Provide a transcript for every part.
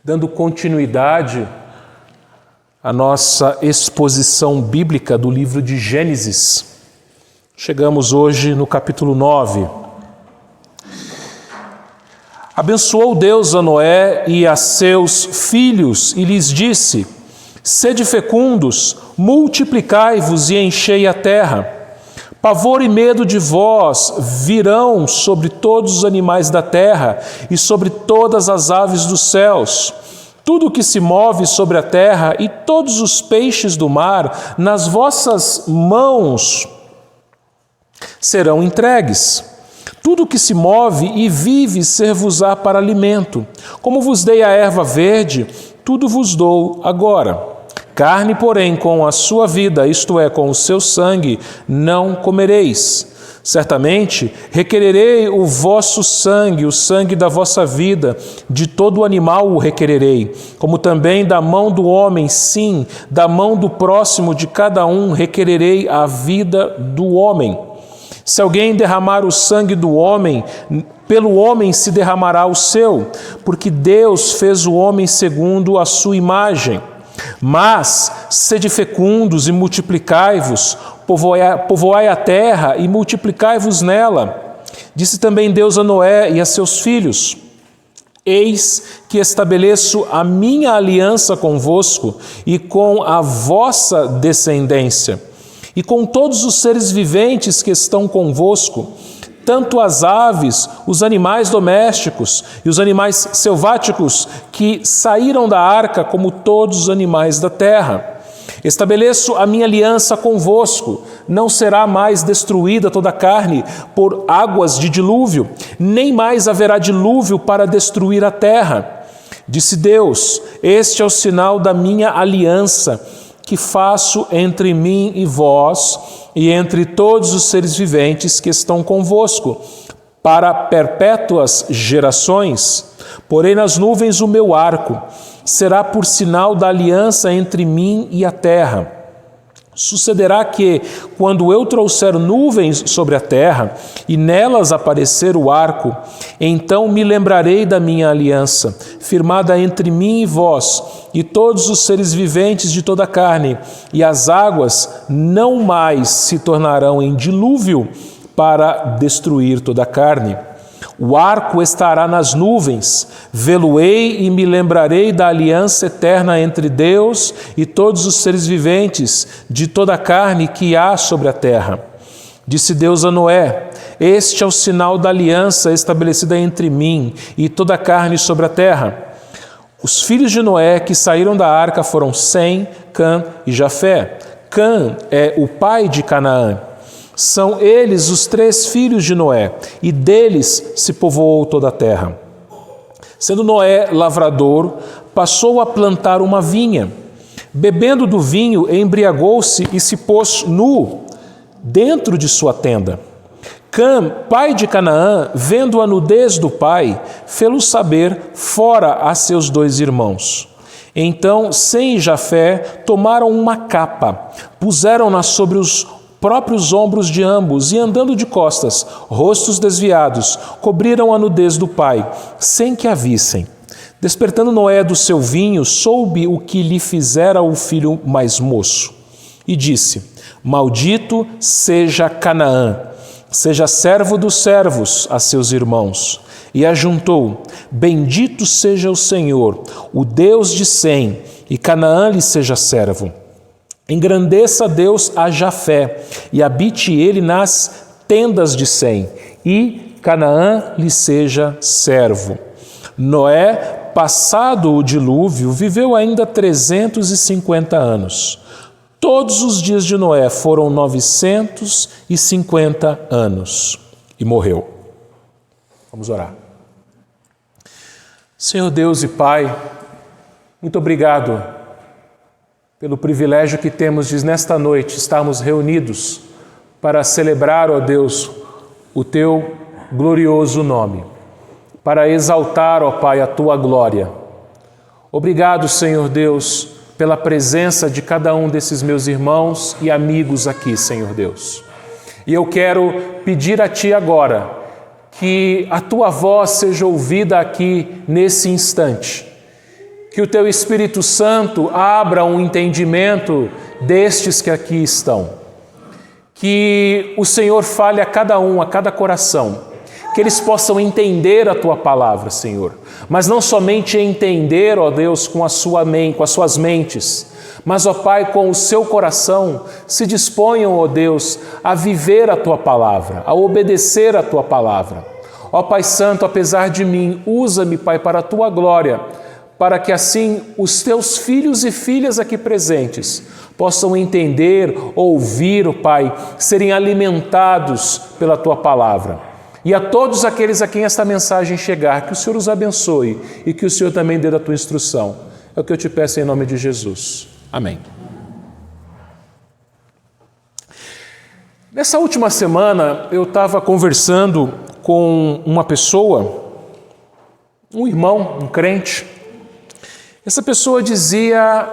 Dando continuidade à nossa exposição bíblica do livro de Gênesis, chegamos hoje no capítulo 9. Abençoou Deus a Noé e a seus filhos e lhes disse: sede fecundos, multiplicai-vos e enchei a terra. Pavor e medo de vós virão sobre todos os animais da terra e sobre todas as aves dos céus. Tudo que se move sobre a terra e todos os peixes do mar nas vossas mãos serão entregues. Tudo que se move e vive ser-vos-á para alimento. Como vos dei a erva verde, tudo vos dou agora. Carne, porém, com a sua vida, isto é, com o seu sangue, não comereis. Certamente requererei o vosso sangue, o sangue da vossa vida, de todo animal o requererei, como também da mão do homem, sim, da mão do próximo de cada um requererei a vida do homem. Se alguém derramar o sangue do homem, pelo homem se derramará o seu, porque Deus fez o homem segundo a sua imagem. Mas sede fecundos e multiplicai-vos, povoai a terra e multiplicai-vos nela. Disse também Deus a Noé e a seus filhos: eis que estabeleço a minha aliança convosco e com a vossa descendência, e com todos os seres viventes que estão convosco, tanto as aves, os animais domésticos e os animais selváticos que saíram da arca, como todos os animais da terra. Estabeleço a minha aliança convosco, não será mais destruída toda a carne por águas de dilúvio, nem mais haverá dilúvio para destruir a terra. Disse Deus: este é o sinal da minha aliança, que faço entre mim e vós, e entre todos os seres viventes que estão convosco, para perpétuas gerações. Porém nas nuvens o meu arco será por sinal da aliança entre mim e a terra. Sucederá que, quando eu trouxer nuvens sobre a terra, e nelas aparecer o arco, então me lembrarei da minha aliança, firmada entre mim e vós, e todos os seres viventes de toda a carne, e as águas não mais se tornarão em dilúvio para destruir toda a carne. O arco estará nas nuvens, vê-lo-ei e me lembrarei da aliança eterna entre Deus e todos os seres viventes de toda a carne que há sobre a terra. Disse Deus a Noé: este é o sinal da aliança estabelecida entre mim e toda a carne sobre a terra. Os filhos de Noé que saíram da arca foram Sem, Cã e Jafé. Cã é o pai de Canaã. São eles os 3 filhos de Noé, e deles se povoou toda a terra. Sendo Noé lavrador, passou a plantar uma vinha. Bebendo do vinho, embriagou-se e se pôs nu dentro de sua tenda. Cã, pai de Canaã, vendo a nudez do pai, fê-lo saber fora a seus 2 irmãos. Então Sem e Jafé tomaram uma capa, puseram-na sobre os próprios ombros de ambos e, andando de costas, rostos desviados, cobriram a nudez do pai, sem que a vissem. Despertando Noé do seu vinho, soube o que lhe fizera o filho mais moço. E disse: maldito seja Canaã, seja servo dos servos a seus irmãos. E ajuntou: bendito seja o Senhor, o Deus de Sem, e Canaã lhe seja servo. Engrandeça Deus a Jafé, e habite ele nas tendas de Sem, e Canaã lhe seja servo. Noé, passado o dilúvio, viveu ainda 350 anos. Todos os dias de Noé foram 950 anos, e morreu. Vamos orar. Senhor Deus e Pai, muito obrigado pelo privilégio que temos de, nesta noite, estarmos reunidos para celebrar, ó Deus, o Teu glorioso nome, para exaltar, ó Pai, a Tua glória. Obrigado, Senhor Deus, pela presença de cada um desses meus irmãos e amigos aqui, Senhor Deus. E eu quero pedir a Ti agora que a Tua voz seja ouvida aqui nesse instante Que o Teu Espírito Santo abra um entendimento destes que aqui estão. Que o Senhor fale a cada um, a cada coração. Que eles possam entender a Tua palavra, Senhor. Mas não somente entender, ó Deus, com as suas mentes, mas, ó Pai, com o seu coração, se disponham, ó Deus, a viver a Tua palavra, a obedecer a Tua palavra. Ó Pai Santo, apesar de mim, usa-me, Pai, para a Tua glória, para que assim os Teus filhos e filhas aqui presentes possam entender, ouvir, ó Pai, serem alimentados pela Tua palavra. E a todos aqueles a quem esta mensagem chegar, que o Senhor os abençoe e que o Senhor também dê da Tua instrução. É o que eu te peço em nome de Jesus. Amém. Nessa última semana, eu estava conversando com uma pessoa, um irmão, um crente. Essa pessoa dizia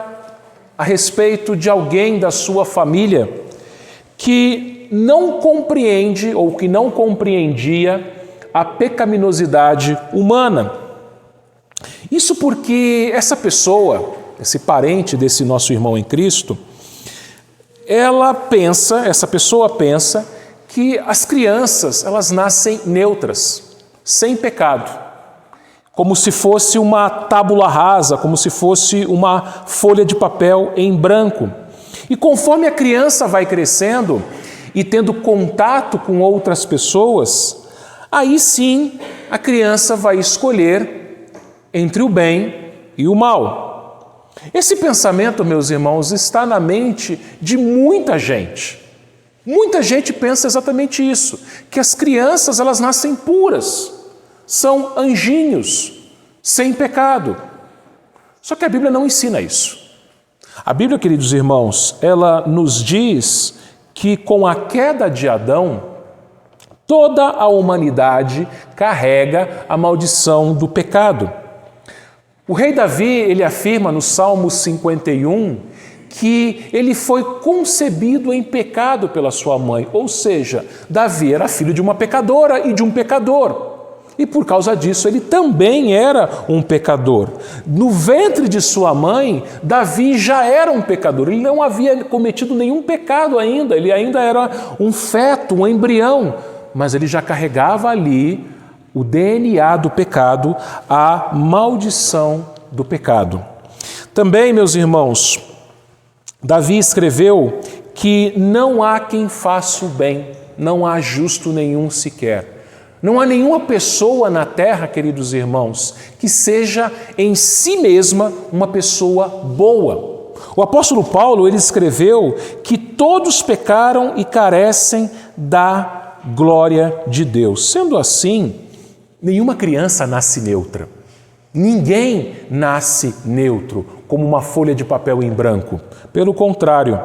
a respeito de alguém da sua família que não compreende ou que não compreendia a pecaminosidade humana. Isso porque essa pessoa, esse parente desse nosso irmão em Cristo, essa pessoa pensa que as crianças, elas nascem neutras, sem pecado, como se fosse uma tábula rasa, como se fosse uma folha de papel em branco. E conforme a criança vai crescendo e tendo contato com outras pessoas, aí sim a criança vai escolher entre o bem e o mal. Esse pensamento, meus irmãos, está na mente de muita gente. Muita gente pensa exatamente isso, que as crianças, elas nascem puras, são anjinhos, sem pecado. Só que a Bíblia não ensina isso. A Bíblia, queridos irmãos, ela nos diz que com a queda de Adão, toda a humanidade carrega a maldição do pecado. O rei Davi, ele afirma no Salmo 51 que ele foi concebido em pecado pela sua mãe, ou seja, Davi era filho de uma pecadora e de um pecador. E por causa disso ele também era um pecador. No ventre de sua mãe, Davi já era um pecador, ele não havia cometido nenhum pecado ainda, ele ainda era um feto, um embrião, mas ele já carregava ali o DNA do pecado, a maldição do pecado. Também, meus irmãos, Davi escreveu que não há quem faça o bem, não há justo nenhum sequer. Não há nenhuma pessoa na terra, queridos irmãos, que seja em si mesma uma pessoa boa. O apóstolo Paulo, ele escreveu que todos pecaram e carecem da glória de Deus. Sendo assim, nenhuma criança nasce neutra. Ninguém nasce neutro, como uma folha de papel em branco. Pelo contrário,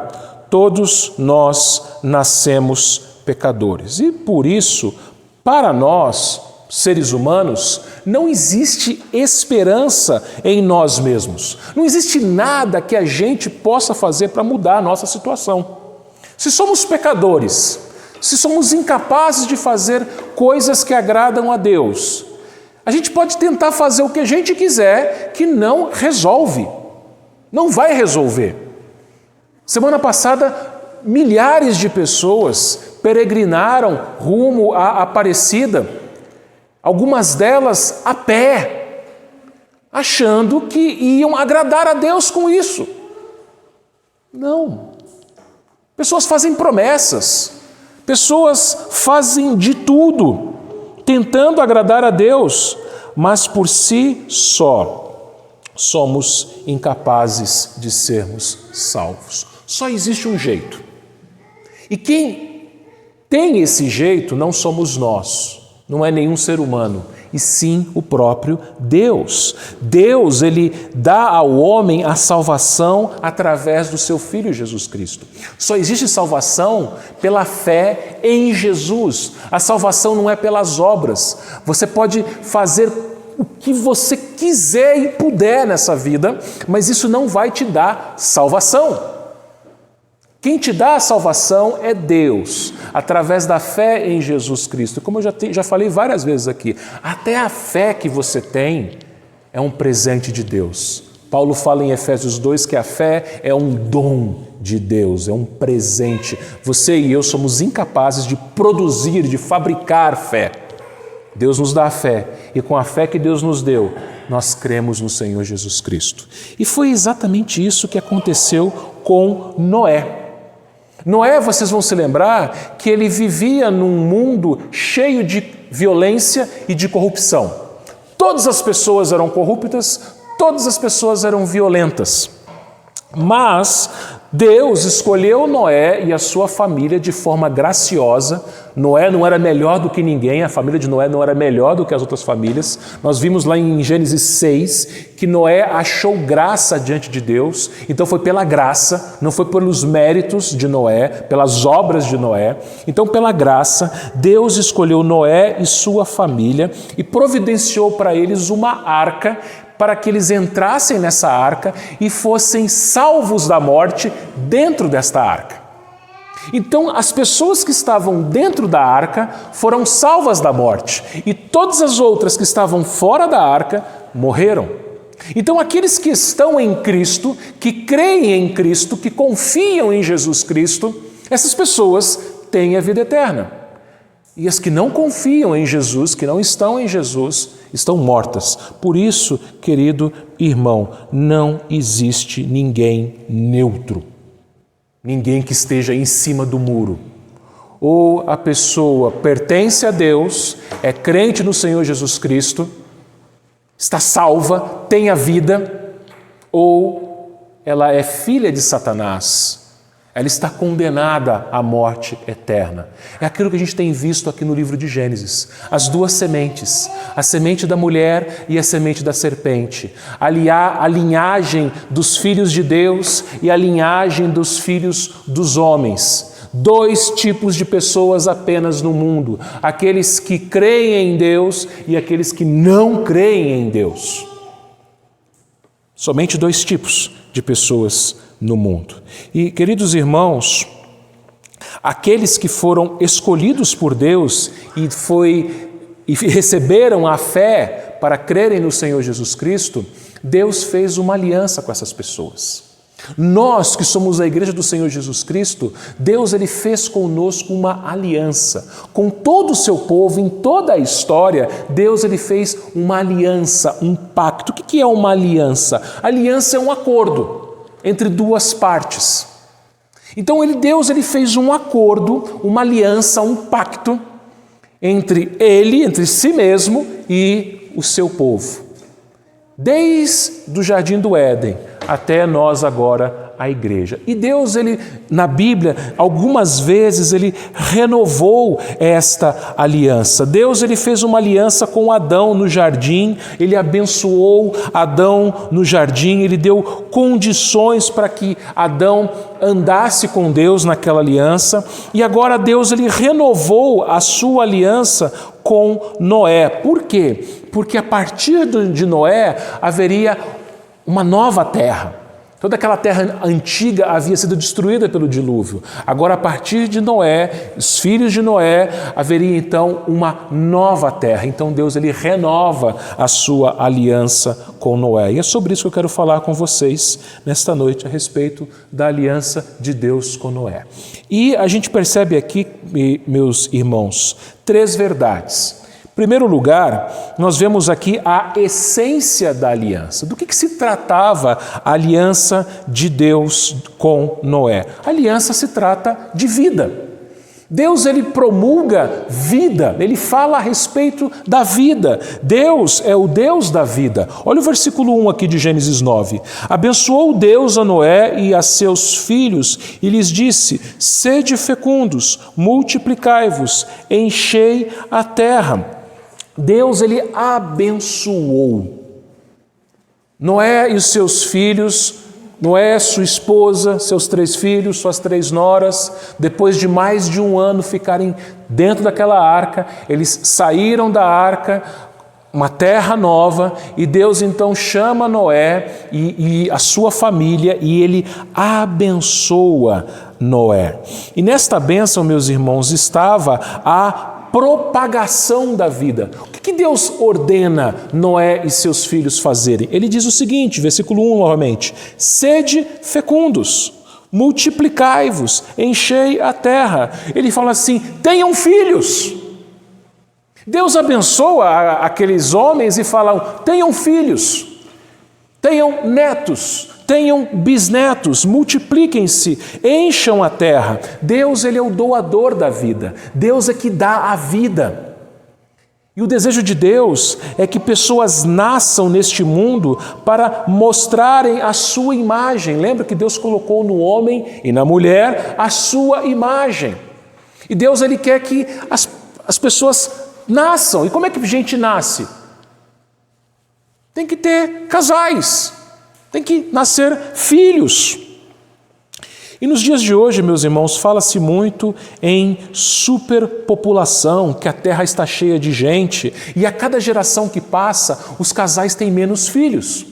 todos nós nascemos pecadores. E por isso, para nós, seres humanos, não existe esperança em nós mesmos. Não existe nada que a gente possa fazer para mudar a nossa situação. Se somos pecadores, se somos incapazes de fazer coisas que agradam a Deus, a gente pode tentar fazer o que a gente quiser, que não resolve, não vai resolver. Semana passada, milhares de pessoas peregrinaram rumo à Aparecida, algumas delas a pé, achando que iam agradar a Deus com isso. Não. Pessoas fazem promessas, pessoas fazem de tudo, tentando agradar a Deus, mas por si só somos incapazes de sermos salvos. Só existe um jeito. E quem tem esse jeito não somos nós, não é nenhum ser humano, e sim o próprio Deus. Deus, ele dá ao homem a salvação através do seu Filho Jesus Cristo. Só existe salvação pela fé em Jesus. A salvação não é pelas obras. Você pode fazer o que você quiser e puder nessa vida, mas isso não vai te dar salvação. Quem te dá a salvação é Deus, através da fé em Jesus Cristo. Como eu já falei várias vezes aqui, até a fé que você tem é um presente de Deus. Paulo fala em Efésios 2 que a fé é um dom de Deus, é um presente. Você e eu somos incapazes de produzir, de fabricar fé. Deus nos dá a fé, e com a fé que Deus nos deu, nós cremos no Senhor Jesus Cristo. E foi exatamente isso que aconteceu com Noé. Noé, vocês vão se lembrar que ele vivia num mundo cheio de violência e de corrupção. Todas as pessoas eram corruptas, todas as pessoas eram violentas. Mas Deus escolheu Noé e a sua família de forma graciosa. Noé não era melhor do que ninguém, a família de Noé não era melhor do que as outras famílias. Nós vimos lá em Gênesis 6 que Noé achou graça diante de Deus, então foi pela graça, não foi pelos méritos de Noé, pelas obras de Noé. Então, pela graça, Deus escolheu Noé e sua família e providenciou para eles uma arca, para que eles entrassem nessa arca e fossem salvos da morte dentro desta arca. Então, as pessoas que estavam dentro da arca foram salvas da morte, e todas as outras que estavam fora da arca morreram. Então, aqueles que estão em Cristo, que creem em Cristo, que confiam em Jesus Cristo, essas pessoas têm a vida eterna. E as que não confiam em Jesus, que não estão em Jesus, estão mortas. Por isso, querido irmão, não existe ninguém neutro. Ninguém que esteja em cima do muro. Ou a pessoa pertence a Deus, é crente no Senhor Jesus Cristo, está salva, tem a vida, ou ela é filha de Satanás. Ela está condenada à morte eterna. É aquilo que a gente tem visto aqui no livro de Gênesis. As duas sementes, a semente da mulher e a semente da serpente. A linhagem dos filhos de Deus e a linhagem dos filhos dos homens. Dois tipos de pessoas apenas no mundo. Aqueles que creem em Deus e aqueles que não creem em Deus. Somente dois tipos de pessoas no mundo. E, queridos irmãos, aqueles que foram escolhidos por Deus e receberam a fé para crerem no Senhor Jesus Cristo, Deus fez uma aliança com essas pessoas. Nós que somos a igreja do Senhor Jesus Cristo, Deus ele fez conosco uma aliança. Com todo o seu povo, em toda a história, Deus ele fez uma aliança, um pacto. O que é uma aliança? Aliança é um acordo entre duas partes. Então Deus ele fez um acordo, uma aliança, um pacto entre si mesmo e o seu povo. Desde o Jardim do Éden até nós agora, a igreja. E Deus, na Bíblia, algumas vezes, ele renovou esta aliança. Deus, ele fez uma aliança com Adão no jardim, ele abençoou Adão no jardim, ele deu condições para que Adão andasse com Deus naquela aliança. E agora Deus, ele renovou a sua aliança com Noé. Por quê? Porque a partir de Noé haveria uma nova terra. Toda aquela terra antiga havia sido destruída pelo dilúvio. Agora, a partir de Noé, os filhos de Noé, haveria então uma nova terra. Então Deus ele renova a sua aliança com Noé. E é sobre isso que eu quero falar com vocês nesta noite, a respeito da aliança de Deus com Noé. E a gente percebe aqui, meus irmãos, três verdades. Em primeiro lugar, nós vemos aqui a essência da aliança. Do que se tratava a aliança de Deus com Noé? A aliança se trata de vida. Deus ele promulga vida, ele fala a respeito da vida. Deus é o Deus da vida. Olha o versículo 1 aqui de Gênesis 9. Abençoou Deus a Noé e a seus filhos e lhes disse: sede fecundos, multiplicai-vos, enchei a terra. Deus ele abençoou Noé e os seus filhos, Noé, sua esposa, seus 3 filhos, suas 3 noras. Depois de mais de um ano ficarem dentro daquela arca, eles saíram da arca, uma terra nova, e Deus então chama Noé e a sua família e ele abençoa Noé. E nesta bênção, meus irmãos, estava a propagação da vida. O que Deus ordena Noé e seus filhos fazerem? Ele diz o seguinte, versículo 1 novamente: sede fecundos, multiplicai-vos, enchei a terra. Ele fala assim: tenham filhos. Deus abençoa aqueles homens e fala: tenham filhos, tenham netos, tenham bisnetos, multipliquem-se, encham a terra. Deus, Ele é o doador da vida. Deus é que dá a vida. E o desejo de Deus é que pessoas nasçam neste mundo para mostrarem a sua imagem. Lembra que Deus colocou no homem e na mulher a sua imagem. E Deus, Ele quer que as pessoas nasçam. E como é que a gente nasce? Tem que ter casais. Tem que nascer filhos. E nos dias de hoje, meus irmãos, fala-se muito em superpopulação, que a Terra está cheia de gente, e a cada geração que passa, os casais têm menos filhos.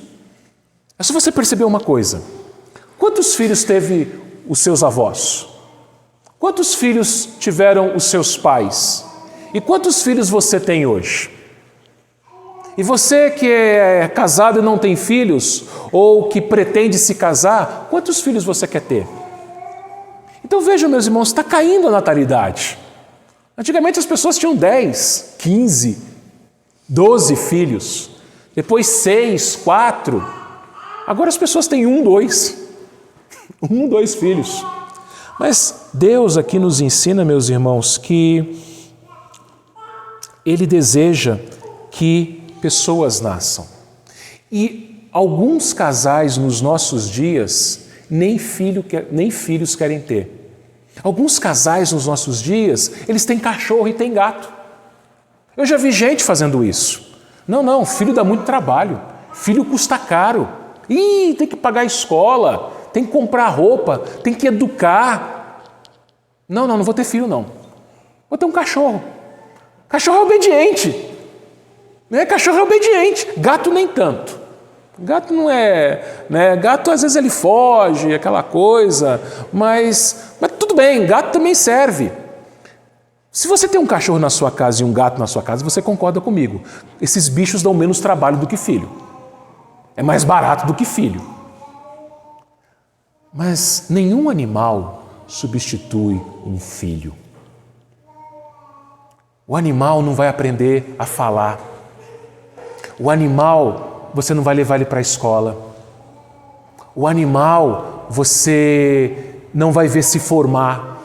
É só você perceber uma coisa: quantos filhos teve os seus avós? Quantos filhos tiveram os seus pais? E quantos filhos você tem hoje? E você que é casado e não tem filhos, ou que pretende se casar, quantos filhos você quer ter? Então vejam, meus irmãos, está caindo a natalidade. Antigamente as pessoas tinham 10, 15, 12 filhos, depois 6, 4. Agora as pessoas têm 1, 2. 1, 2 filhos. Mas Deus aqui nos ensina, meus irmãos, que Ele deseja que pessoas nasçam. E alguns casais nos nossos dias nem filhos querem ter. Alguns casais nos nossos dias, eles têm cachorro e têm gato. Eu já vi gente fazendo isso. Não, filho dá muito trabalho. Filho custa caro. Tem que pagar a escola, tem que comprar roupa, tem que educar. Não vou ter filho não. Vou ter um cachorro. Cachorro é obediente. Cachorro é obediente, gato nem tanto. Gato não é, Gato às vezes ele foge, aquela coisa, mas tudo bem, gato também serve. Se você tem um cachorro na sua casa e um gato na sua casa, você concorda comigo. Esses bichos dão menos trabalho do que filho. É mais barato do que filho. Mas nenhum animal substitui um filho. O animal não vai aprender a falar. O animal, você não vai levar ele para a escola. O animal, você não vai ver se formar.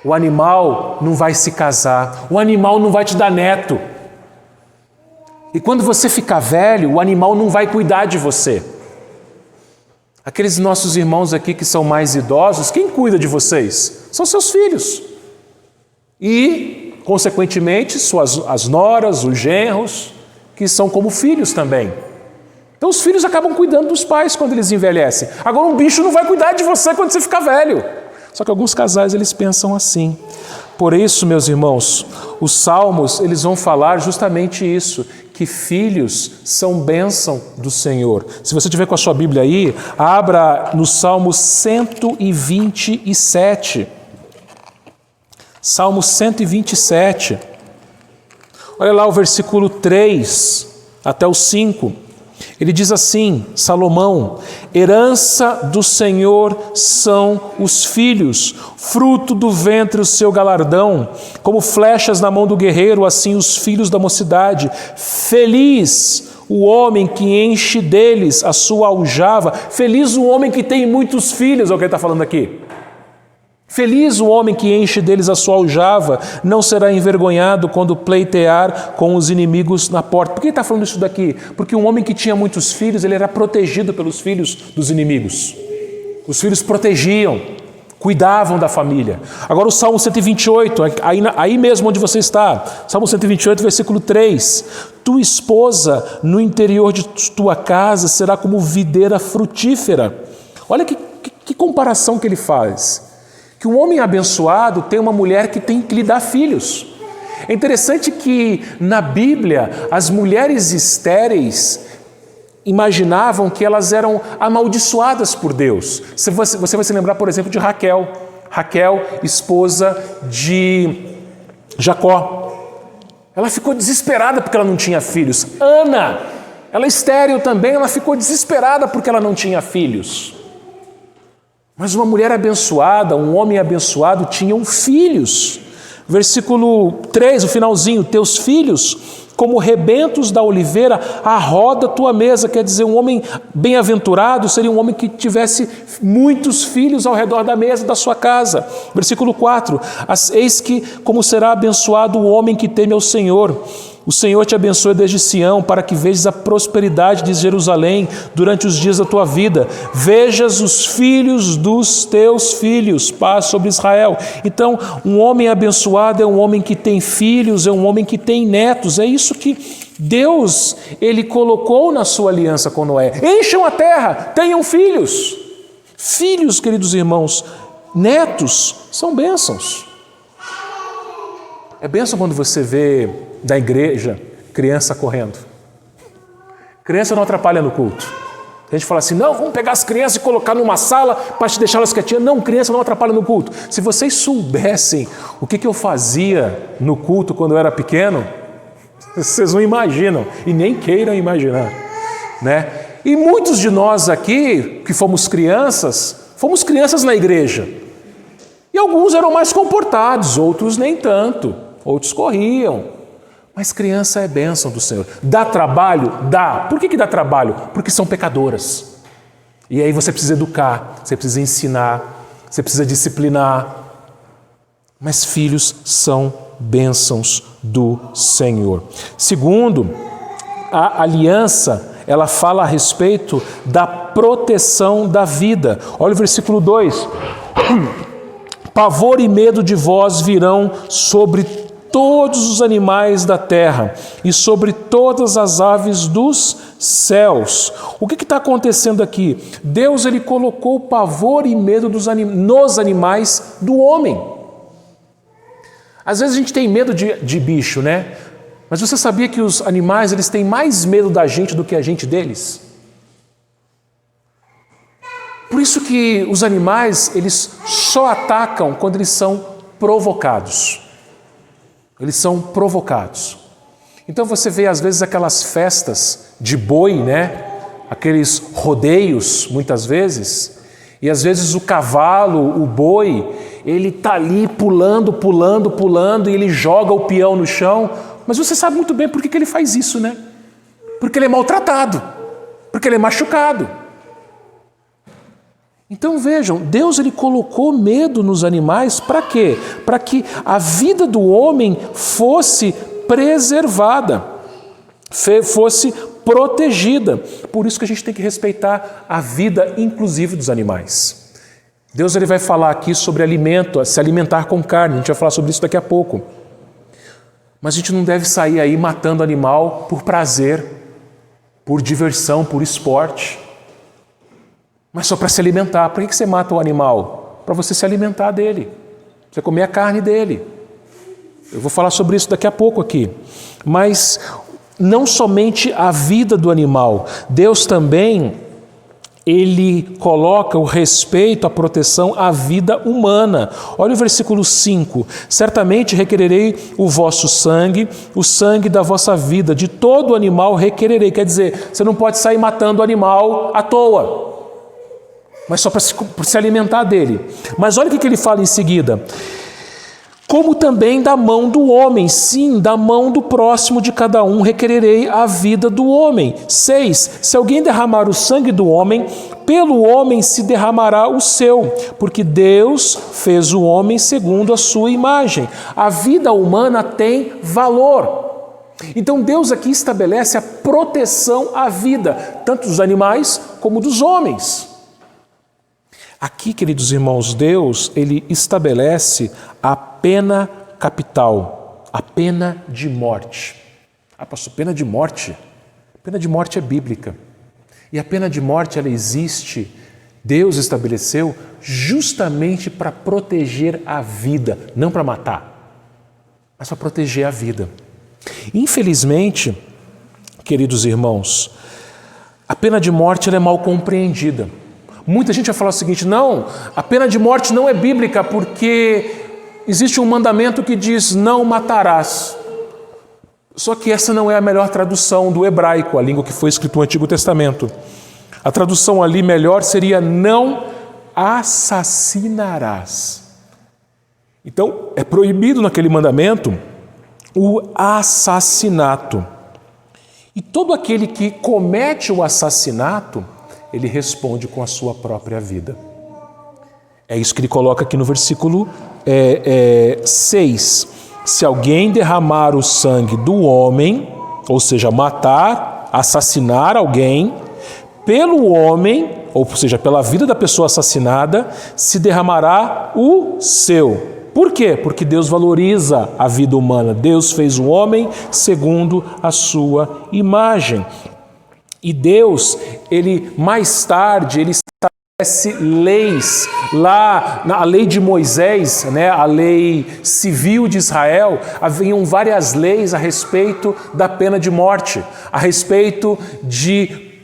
O animal não vai se casar. O animal não vai te dar neto. E quando você ficar velho, o animal não vai cuidar de você. Aqueles nossos irmãos aqui que são mais idosos, quem cuida de vocês? São seus filhos. E, consequentemente, as noras, os genros, que são como filhos também. Então os filhos acabam cuidando dos pais quando eles envelhecem. Agora um bicho não vai cuidar de você quando você ficar velho. Só que alguns casais eles pensam assim. Por isso, meus irmãos, os salmos eles vão falar justamente isso, que filhos são bênção do Senhor. Se você tiver com a sua Bíblia aí, abra no Salmo 127. Salmo 127. Olha lá o versículo 3 até o 5. Ele diz assim, Salomão: herança do Senhor são os filhos, fruto do ventre o seu galardão, como flechas na mão do guerreiro, assim os filhos da mocidade. Feliz o homem que enche deles a sua aljava, feliz o homem que tem muitos filhos, é o que ele está falando aqui. Feliz o homem que enche deles a sua aljava, não será envergonhado quando pleitear com os inimigos na porta. Por que ele está falando isso daqui? Porque um homem que tinha muitos filhos, ele era protegido pelos filhos dos inimigos. Os filhos protegiam, cuidavam da família. Agora o Salmo 128, aí mesmo onde você está, Salmo 128, versículo 3. Tua esposa no interior de tua casa será como videira frutífera. Olha que comparação que ele faz. Que um homem abençoado tem uma mulher que tem que lhe dar filhos. É interessante que na Bíblia as mulheres estéreis imaginavam que elas eram amaldiçoadas por Deus. Você vai se lembrar, por exemplo, de Raquel. Raquel, esposa de Jacó. Ela ficou desesperada porque ela não tinha filhos. Ana, ela é estéril também, ela ficou desesperada porque ela não tinha filhos. Mas uma mulher abençoada, um homem abençoado tinham filhos. Versículo 3, o finalzinho, teus filhos, como rebentos da oliveira, arroda tua mesa. Quer dizer, um homem bem-aventurado seria um homem que tivesse muitos filhos ao redor da mesa da sua casa. Versículo 4, eis que como será abençoado o homem que teme ao Senhor. O Senhor te abençoe desde Sião, para que vejas a prosperidade de Jerusalém durante os dias da tua vida. Vejas os filhos dos teus filhos, paz sobre Israel. Então, um homem abençoado é um homem que tem filhos, é um homem que tem netos. É isso que Deus, Ele colocou na sua aliança com Noé. Encham a terra, tenham filhos. Filhos, queridos irmãos, netos são bênçãos. É bênção quando você vê da igreja criança correndo. Criança não atrapalha no culto. A gente fala assim, não, vamos pegar as crianças e colocar numa sala para deixá-las quietinhas. Não, criança não atrapalha no culto. Se vocês soubessem o que eu fazia no culto quando eu era pequeno, vocês não imaginam e nem queiram imaginar, né? E muitos de nós aqui, que fomos crianças na igreja. E alguns eram mais comportados, outros nem tanto. Outros corriam, mas criança é bênção do Senhor. Dá trabalho? Dá. Por que dá trabalho? Porque são pecadoras. E aí você precisa educar, você precisa ensinar, você precisa disciplinar. Mas filhos são bênçãos do Senhor. Segundo, a aliança, ela fala a respeito da proteção da vida. Olha o versículo 2. Pavor e medo de vós virão sobre todos os animais da terra e sobre todas as aves dos céus. O que está acontecendo aqui? Deus, Ele colocou pavor e medo nos animais do homem. Às vezes a gente tem medo de bicho, né? Mas você sabia que os animais, eles têm mais medo da gente do que a gente deles? Por isso que os animais, eles só atacam quando eles são provocados. Eles são provocados. Então você vê às vezes aquelas festas de boi, né? Aqueles rodeios, muitas vezes. E às vezes o cavalo, o boi, ele está ali pulando, e ele joga o peão no chão. Mas você sabe muito bem por que ele faz isso, né? Porque ele é maltratado, porque ele é machucado. Então vejam, Deus, Ele colocou medo nos animais para quê? Para que a vida do homem fosse preservada, fosse protegida. Por isso que a gente tem que respeitar a vida, inclusive, dos animais. Deus, Ele vai falar aqui sobre alimento, se alimentar com carne, a gente vai falar sobre isso daqui a pouco. Mas a gente não deve sair aí matando animal por prazer, por diversão, por esporte. Mas só para se alimentar. Por que você mata o animal? Para você se alimentar dele. Você comer a carne dele. Eu vou falar sobre isso daqui a pouco aqui. Mas não somente a vida do animal. Deus também, Ele coloca o respeito, a proteção à vida humana. Olha o versículo 5. Certamente requererei o vosso sangue, o sangue da vossa vida. De todo animal requererei. Quer dizer, você não pode sair matando o animal à toa. Mas só para se alimentar dele. Mas olha o que ele fala em seguida. Como também da mão do homem, sim, da mão do próximo de cada um, requererei a vida do homem. 6. Se alguém derramar o sangue do homem, pelo homem se derramará o seu, porque Deus fez o homem segundo a sua imagem. A vida humana tem valor. Então Deus aqui estabelece a proteção à vida, tanto dos animais como dos homens. Aqui, queridos irmãos, Deus, Ele estabelece a pena capital, a pena de morte. Ah, pastor, pena de morte? Pena de morte é bíblica. E a pena de morte, ela existe, Deus estabeleceu justamente para proteger a vida, não para matar, mas para proteger a vida. Infelizmente, queridos irmãos, a pena de morte ela é mal compreendida. Muita gente vai falar o seguinte, não, a pena de morte não é bíblica porque existe um mandamento que diz não matarás. Só que essa não é a melhor tradução do hebraico, a língua que foi escrita no Antigo Testamento. A tradução ali melhor seria não assassinarás. Então, é proibido naquele mandamento o assassinato. E todo aquele que comete o assassinato, ele responde com a sua própria vida. É isso que ele coloca aqui no versículo 6. Se alguém derramar o sangue do homem, ou seja, matar, assassinar alguém, pelo homem, ou seja, pela vida da pessoa assassinada, se derramará o seu. Por quê? Porque Deus valoriza a vida humana. Deus fez o homem segundo a sua imagem. E Deus, ele mais tarde, ele estabelece leis. Lá na lei de Moisés, né, a lei civil de Israel, haviam várias leis a respeito da pena de morte, a respeito de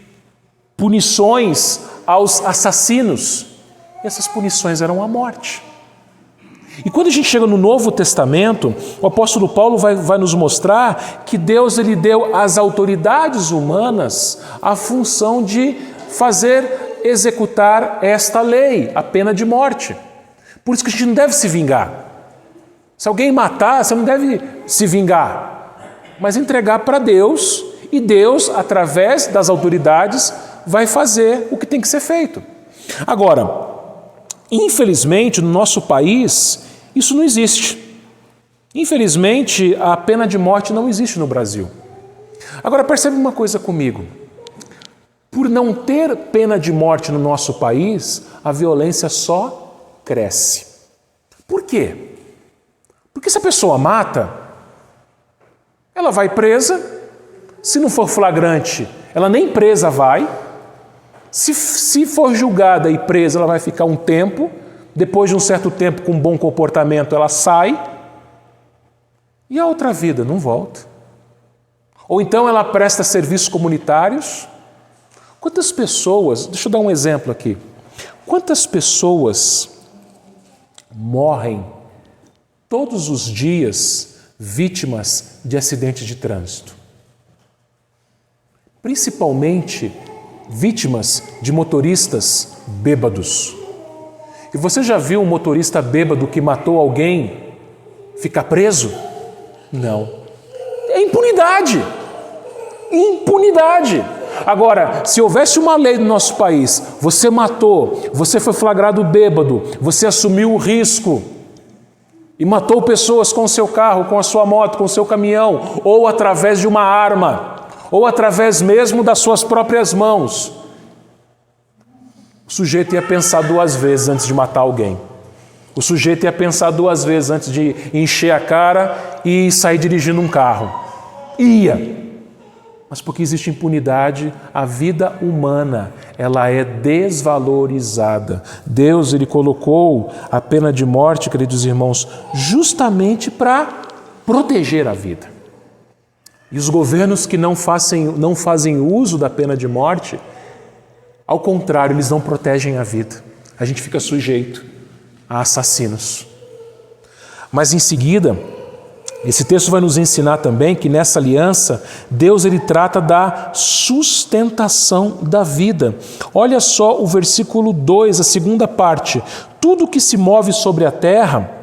punições aos assassinos. E essas punições eram a morte. E quando a gente chega no Novo Testamento, o apóstolo Paulo vai nos mostrar que Deus ele deu às autoridades humanas a função de executar esta lei, a pena de morte. Por isso que a gente não deve se vingar. Se alguém matar, você não deve se vingar, mas entregar para Deus, e Deus, através das autoridades, vai fazer o que tem que ser feito. Agora, infelizmente, no nosso país, isso não existe. Infelizmente, a pena de morte não existe no Brasil. Agora, percebe uma coisa comigo. Por não ter pena de morte no nosso país, a violência só cresce. Por quê? Porque se a pessoa mata, ela vai presa. Se não for flagrante, ela nem presa vai. Se for julgada e presa, ela vai ficar um tempo. Depois de um certo tempo, com bom comportamento, ela sai. E a outra vida não volta. Ou então ela presta serviços comunitários. Quantas pessoas, deixa eu dar um exemplo aqui. Quantas pessoas morrem todos os dias vítimas de acidentes de trânsito? Principalmente vítimas de motoristas bêbados. E você já viu um motorista bêbado que matou alguém ficar preso? Não. É impunidade. Impunidade. Agora, se houvesse uma lei no nosso país, você matou, você foi flagrado bêbado, você assumiu o risco e matou pessoas com o seu carro, com a sua moto, com o seu caminhão, ou através de uma arma, ou através mesmo das suas próprias mãos, o sujeito ia pensar duas vezes antes de matar alguém. O sujeito ia pensar duas vezes antes de encher a cara e sair dirigindo um carro. Ia. Mas porque existe impunidade, a vida humana, ela é desvalorizada. Deus, ele colocou a pena de morte, queridos irmãos, justamente para proteger a vida. E os governos que não fazem uso da pena de morte, ao contrário, eles não protegem a vida. A gente fica sujeito a assassinos. Mas em seguida, esse texto vai nos ensinar também que nessa aliança, Deus ele trata da sustentação da vida. Olha só o versículo 2, a segunda parte. Tudo que se move sobre a terra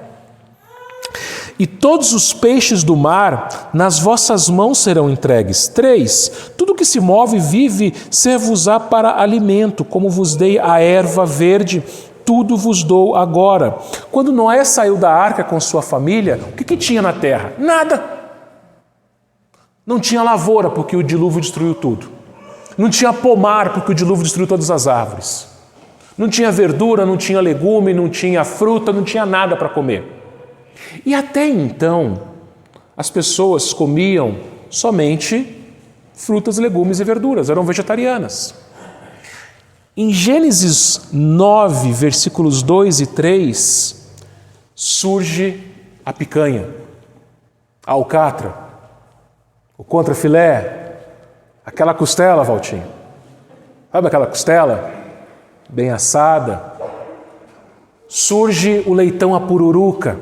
e todos os peixes do mar, nas vossas mãos serão entregues. 3. Tudo que se move e vive, ser-vos-á para alimento, como vos dei a erva verde, tudo vos dou agora. Quando Noé saiu da arca com sua família, o que tinha na terra? Nada. Não tinha lavoura, porque o dilúvio destruiu tudo. Não tinha pomar, porque o dilúvio destruiu todas as árvores. Não tinha verdura, não tinha legume, não tinha fruta, não tinha nada para comer. E até então, as pessoas comiam somente frutas, legumes e verduras, eram vegetarianas. Em Gênesis 9, versículos 2 e 3, surge a picanha, a alcatra, o contrafilé, aquela costela, Valtinho. Sabe aquela costela bem assada? Surge o leitão à pururuca,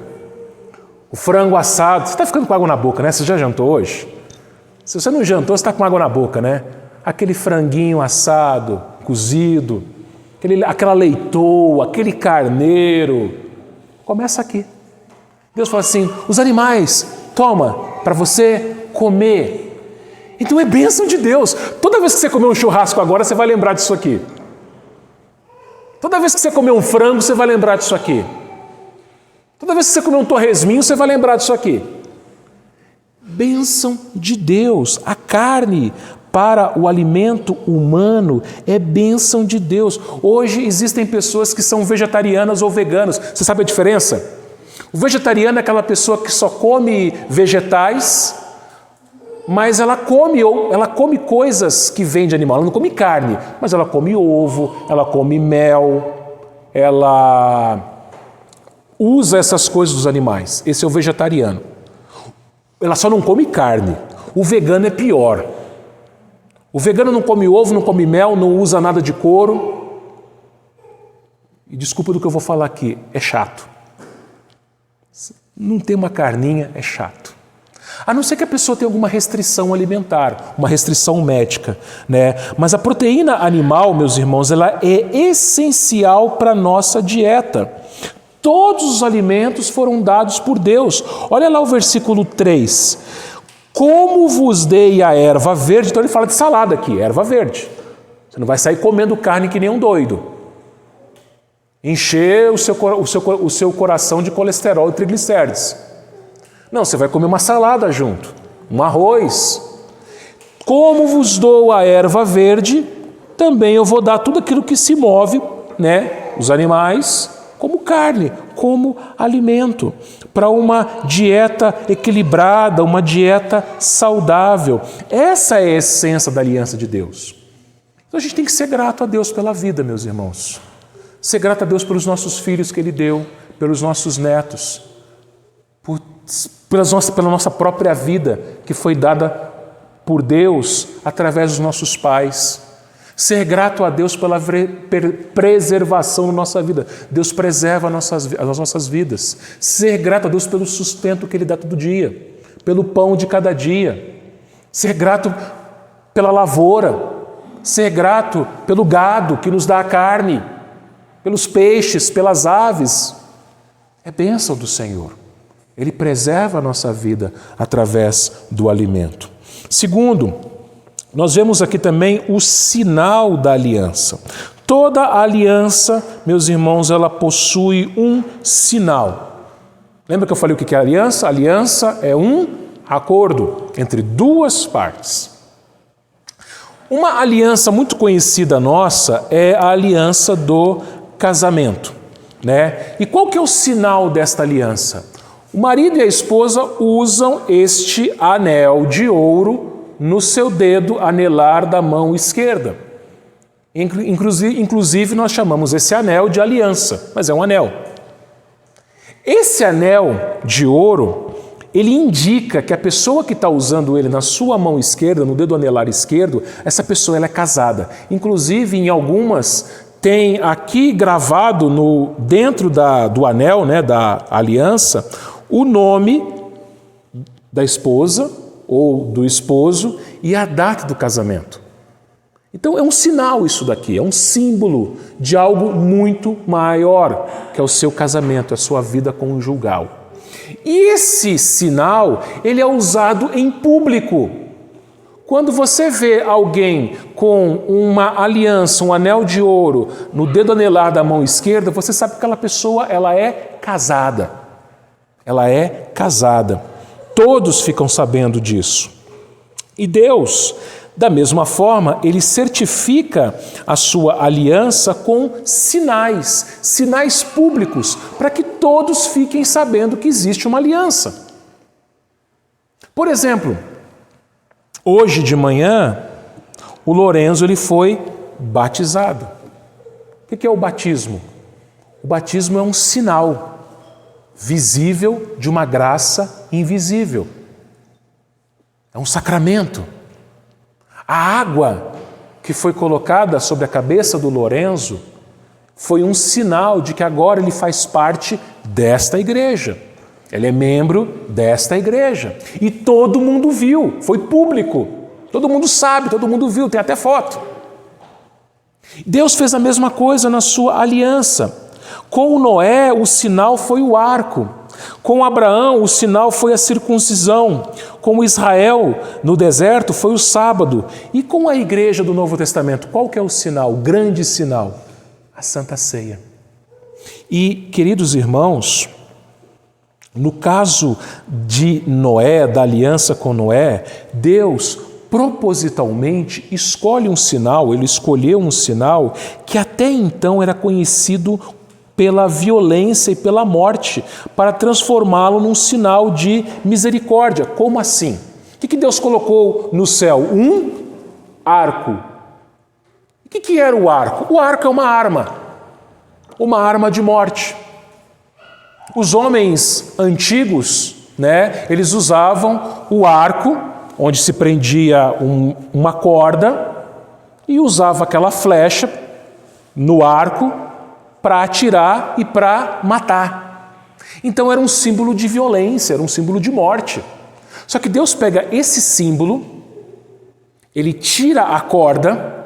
O frango assado. Você está ficando com água na boca, né? Você já jantou hoje? Se você não jantou, você está com água na boca, né? Aquele franguinho assado, cozido, aquela leitoa, aquele carneiro. Começa aqui. Deus fala assim, os animais, toma, para você comer. Então é bênção de Deus. Toda vez que você comer um churrasco agora, você vai lembrar disso aqui. Toda vez que você comer um frango, você vai lembrar disso aqui. Toda vez que você comer um torresminho, você vai lembrar disso aqui. Bênção de Deus. A carne para o alimento humano é bênção de Deus. Hoje existem pessoas que são vegetarianas ou veganas. Você sabe a diferença? O vegetariano é aquela pessoa que só come vegetais, mas ela come coisas que vêm de animal. Ela não come carne, mas ela come ovo, ela come mel, ela usa essas coisas dos animais. Esse é o vegetariano. Ela só não come carne. O vegano é pior. O vegano não come ovo, não come mel, não usa nada de couro. E desculpa do que eu vou falar aqui, é chato. Não tem uma carninha, é chato. A não ser que a pessoa tenha alguma restrição alimentar, uma restrição médica, né? Mas a proteína animal, meus irmãos, ela é essencial para a nossa dieta. Todos os alimentos foram dados por Deus. Olha lá o versículo 3. Como vos dei a erva verde, então ele fala de salada aqui, erva verde. Você não vai sair comendo carne que nem um doido. Encher o seu coração de colesterol e triglicérides. Não, você vai comer uma salada junto, um arroz. Como vos dou a erva verde, também eu vou dar tudo aquilo que se move, né? Os animais, como carne, como alimento, para uma dieta equilibrada, uma dieta saudável. Essa é a essência da aliança de Deus. Então a gente tem que ser grato a Deus pela vida, meus irmãos. Ser grato a Deus pelos nossos filhos que Ele deu, pelos nossos netos, pela nossa própria vida que foi dada por Deus através dos nossos pais. Ser grato a Deus pela preservação da nossa vida. Deus preserva as nossas vidas. Ser grato a Deus pelo sustento que Ele dá todo dia, pelo pão de cada dia. Ser grato pela lavoura. Ser grato pelo gado que nos dá a carne, pelos peixes, pelas aves. É bênção do Senhor. Ele preserva a nossa vida através do alimento. Segundo, nós vemos aqui também o sinal da aliança. Toda aliança, meus irmãos, ela possui um sinal. Lembra que eu falei o que é aliança? Aliança é um acordo entre duas partes. Uma aliança muito conhecida nossa é a aliança do casamento, né? E qual que é o sinal desta aliança? O marido e a esposa usam este anel de ouro no seu dedo anelar da mão esquerda. Inclusive nós chamamos esse anel de aliança, mas é um anel. Esse anel de ouro, ele indica que a pessoa que está usando ele na sua mão esquerda, no dedo anelar esquerdo, essa pessoa ela é casada. Inclusive em algumas tem aqui gravado dentro do anel, né, da aliança, o nome da esposa ou do esposo e a data do casamento. Então é um sinal isso daqui, é um símbolo de algo muito maior, que é o seu casamento, a sua vida conjugal. E esse sinal, ele é usado em público. Quando você vê alguém com uma aliança, um anel de ouro no dedo anelar da mão esquerda, você sabe que aquela pessoa ela é casada. Ela é casada. Todos ficam sabendo disso. E Deus, da mesma forma, Ele certifica a sua aliança com sinais públicos, para que todos fiquem sabendo que existe uma aliança. Por exemplo, hoje de manhã, o Lorenzo ele foi batizado. O que é o batismo? O batismo é um sinal visível de uma graça invisível. É um sacramento. A água que foi colocada sobre a cabeça do Lorenzo foi um sinal de que agora ele faz parte desta igreja. Ele é membro desta igreja. E todo mundo viu, foi público. Todo mundo sabe, todo mundo viu, tem até foto. Deus fez a mesma coisa na sua aliança. Com Noé, o sinal foi o arco. Com Abraão, o sinal foi a circuncisão. Com Israel, no deserto, foi o sábado. E com a igreja do Novo Testamento, qual que é o sinal, o grande sinal? A Santa Ceia. E, queridos irmãos, no caso de Noé, da aliança com Noé, Deus propositalmente escolhe um sinal, ele escolheu um sinal que até então era conhecido pela violência e pela morte, para transformá-lo num sinal de misericórdia. Como assim? O que Deus colocou no céu? Um arco. O que era o arco? O arco é uma arma de morte. Os homens antigos, eles usavam o arco, onde se prendia uma corda, e usava aquela flecha no arco para atirar e para matar. Então era um símbolo de violência, era um símbolo de morte. Só que Deus pega esse símbolo, ele tira a corda,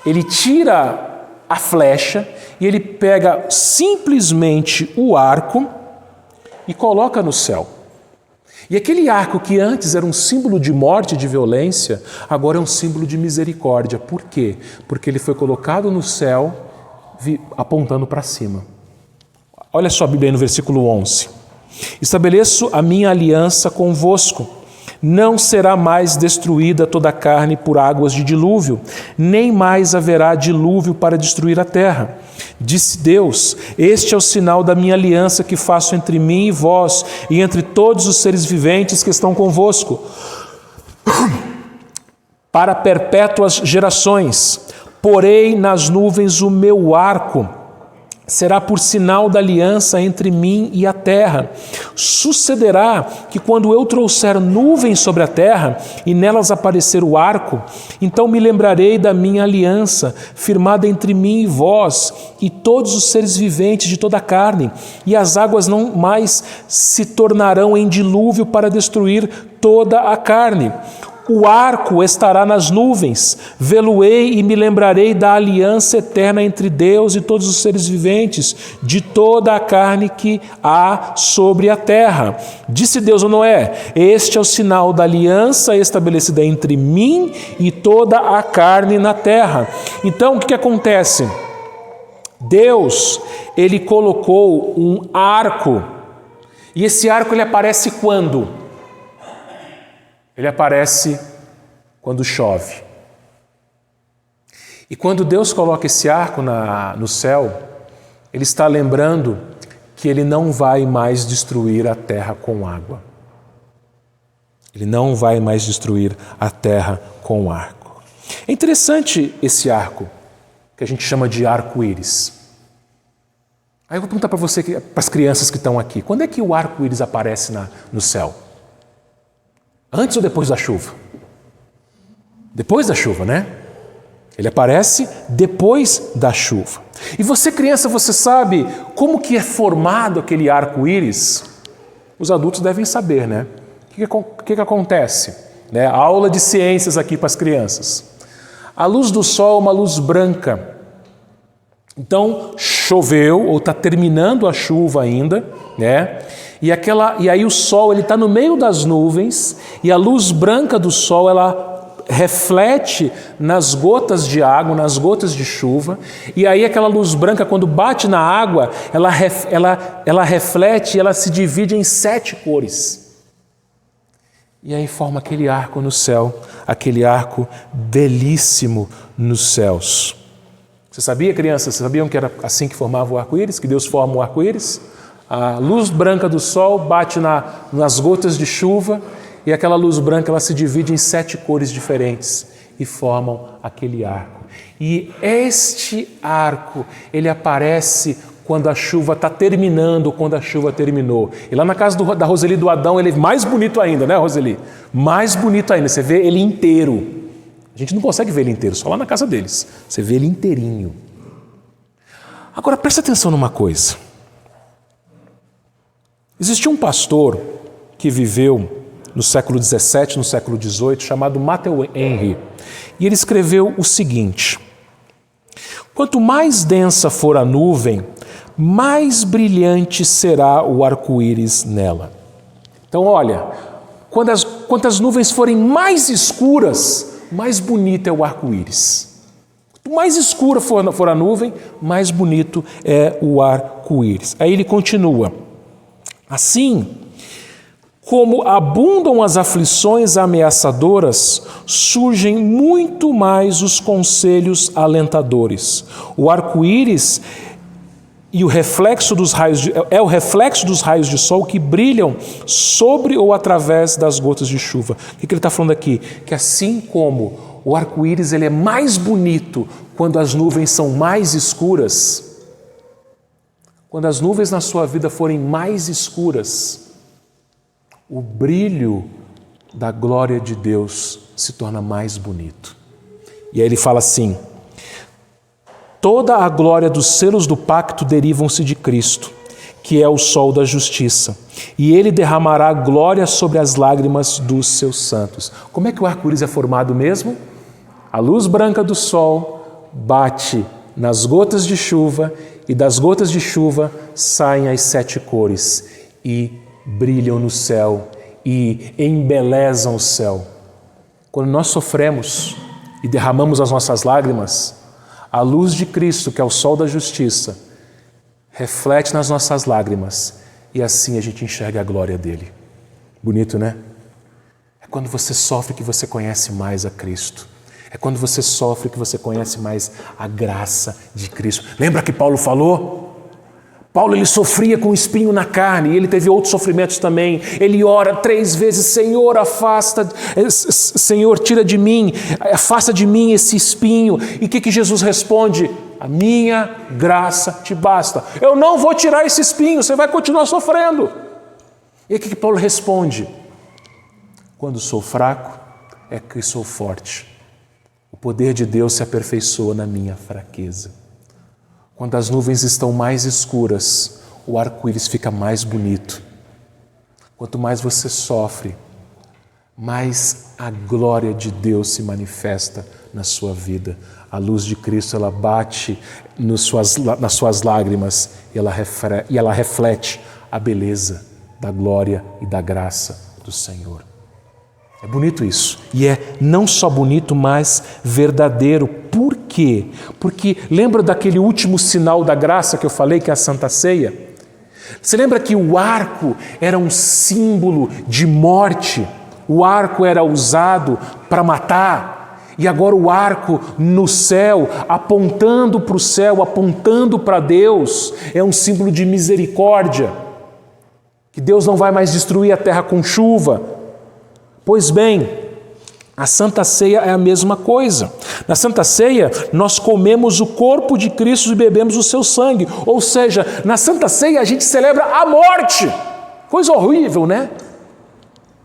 ele tira a flecha e ele pega simplesmente o arco e coloca no céu. E aquele arco que antes era um símbolo de morte e de violência, agora é um símbolo de misericórdia. Por quê? Porque ele foi colocado no céu apontando para cima. Olha só a Bíblia aí no versículo 11. Estabeleço a minha aliança convosco. Não será mais destruída toda a carne por águas de dilúvio, nem mais haverá dilúvio para destruir a terra. Disse Deus, este é o sinal da minha aliança que faço entre mim e vós, e entre todos os seres viventes que estão convosco, para perpétuas gerações. Porei nas nuvens o meu arco, será por sinal da aliança entre mim e a terra. Sucederá que quando eu trouxer nuvens sobre a terra e nelas aparecer o arco, então me lembrarei da minha aliança, firmada entre mim e vós, e todos os seres viventes de toda a carne, e as águas não mais se tornarão em dilúvio para destruir toda a carne. O arco estará nas nuvens, vê-lo-ei e me lembrarei da aliança eterna entre Deus e todos os seres viventes, de toda a carne que há sobre a terra. Disse Deus a Noé, este é o sinal da aliança estabelecida entre mim e toda a carne na terra. Então, o que acontece? Deus, ele colocou um arco, e esse arco ele aparece quando? Ele aparece quando chove. E quando Deus coloca esse arco no céu, Ele está lembrando que Ele não vai mais destruir a terra com água. Ele não vai mais destruir a terra com arco. É interessante esse arco, que a gente chama de arco-íris. Aí eu vou perguntar para você, para as crianças que estão aqui, quando é que o arco-íris aparece no céu? Antes ou depois da chuva? Depois da chuva, né? Ele aparece depois da chuva. E você, criança, você sabe como que é formado aquele arco-íris? Os adultos devem saber, né? O que acontece? A aula de ciências aqui para as crianças. A luz do sol é uma luz branca. Então, choveu, ou está terminando a chuva ainda, E aí o sol está no meio das nuvens, e a luz branca do sol ela reflete nas gotas de água, nas gotas de chuva, e aí aquela luz branca, quando bate na água, ela reflete e ela se divide em 7 cores. E aí forma aquele arco no céu, aquele arco belíssimo nos céus. Você sabia, crianças? Vocês sabiam que era assim que formava o arco-íris? Que Deus forma o arco-íris? A luz branca do sol bate nas gotas de chuva e aquela luz branca ela se divide em 7 cores diferentes e formam aquele arco. E este arco, ele aparece quando a chuva está terminando, quando a chuva terminou. E lá na casa da Roseli e do Adão, ele é mais bonito ainda, né, Roseli? Mais bonito ainda, você vê ele inteiro. A gente não consegue ver ele inteiro, só lá na casa deles. Você vê ele inteirinho. Agora, presta atenção numa coisa. Existia um pastor que viveu no século XVII, no século XVIII, chamado Matthew Henry. E ele escreveu o seguinte: quanto mais densa for a nuvem, mais brilhante será o arco-íris nela. Então, olha, quando as nuvens forem mais escuras, mais bonito é o arco-íris. Quanto mais escura for a nuvem, mais bonito é o arco-íris. Aí ele continua: assim, como abundam as aflições ameaçadoras, surgem muito mais os conselhos alentadores. O arco-íris e o reflexo dos raios é o reflexo dos raios de sol que brilham sobre ou através das gotas de chuva. O que ele está falando aqui? Que assim como o arco-íris ele é mais bonito quando as nuvens são mais escuras, quando as nuvens na sua vida forem mais escuras, o brilho da glória de Deus se torna mais bonito. E aí ele fala assim: toda a glória dos selos do pacto derivam-se de Cristo, que é o sol da justiça, e ele derramará glória sobre as lágrimas dos seus santos. Como é que o arco-íris é formado mesmo? A luz branca do sol bate nas gotas de chuva, e das gotas de chuva saem as 7 cores e brilham no céu e embelezam o céu. Quando nós sofremos e derramamos as nossas lágrimas, a luz de Cristo, que é o sol da justiça, reflete nas nossas lágrimas e assim a gente enxerga a glória dele. Bonito, né? É quando você sofre que você conhece mais a Cristo. É quando você sofre que você conhece mais a graça de Cristo. Lembra que Paulo falou? Paulo ele sofria com espinho na carne e ele teve outros sofrimentos também. Ele ora 3 vezes: Senhor, Senhor, tira de mim, afasta de mim esse espinho. E o que Jesus responde? A minha graça te basta. Eu não vou tirar esse espinho, você vai continuar sofrendo. E o que Paulo responde? Quando sou fraco, é que sou forte. O poder de Deus se aperfeiçoa na minha fraqueza. Quando as nuvens estão mais escuras, o arco-íris fica mais bonito. Quanto mais você sofre, mais a glória de Deus se manifesta na sua vida. A luz de Cristo ela bate nas suas lágrimas e ela reflete a beleza da glória e da graça do Senhor. É bonito isso. E é não só bonito, mas verdadeiro. Por quê? Porque lembra daquele último sinal da graça que eu falei, que é a Santa Ceia? Você lembra que o arco era um símbolo de morte? O arco era usado para matar. E agora o arco no céu, apontando para o céu, apontando para Deus, é um símbolo de misericórdia. Que Deus não vai mais destruir a terra com chuva. Pois bem, a Santa Ceia é a mesma coisa. Na Santa Ceia, nós comemos o corpo de Cristo e bebemos o seu sangue. Ou seja, na Santa Ceia a gente celebra a morte. Coisa horrível, né?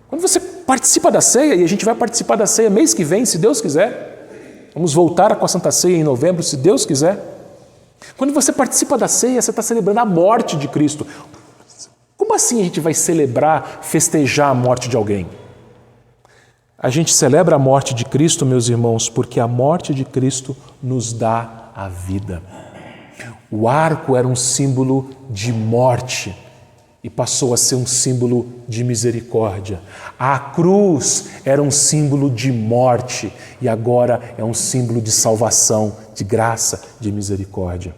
Quando você participa da ceia, e a gente vai participar da ceia mês que vem, se Deus quiser. Vamos voltar com a Santa Ceia em novembro, se Deus quiser. Quando você participa da ceia, você está celebrando a morte de Cristo. Como assim a gente vai celebrar, festejar a morte de alguém? A gente celebra a morte de Cristo, meus irmãos, porque a morte de Cristo nos dá a vida. O arco era um símbolo de morte e passou a ser um símbolo de misericórdia. A cruz era um símbolo de morte e agora é um símbolo de salvação, de graça, de misericórdia.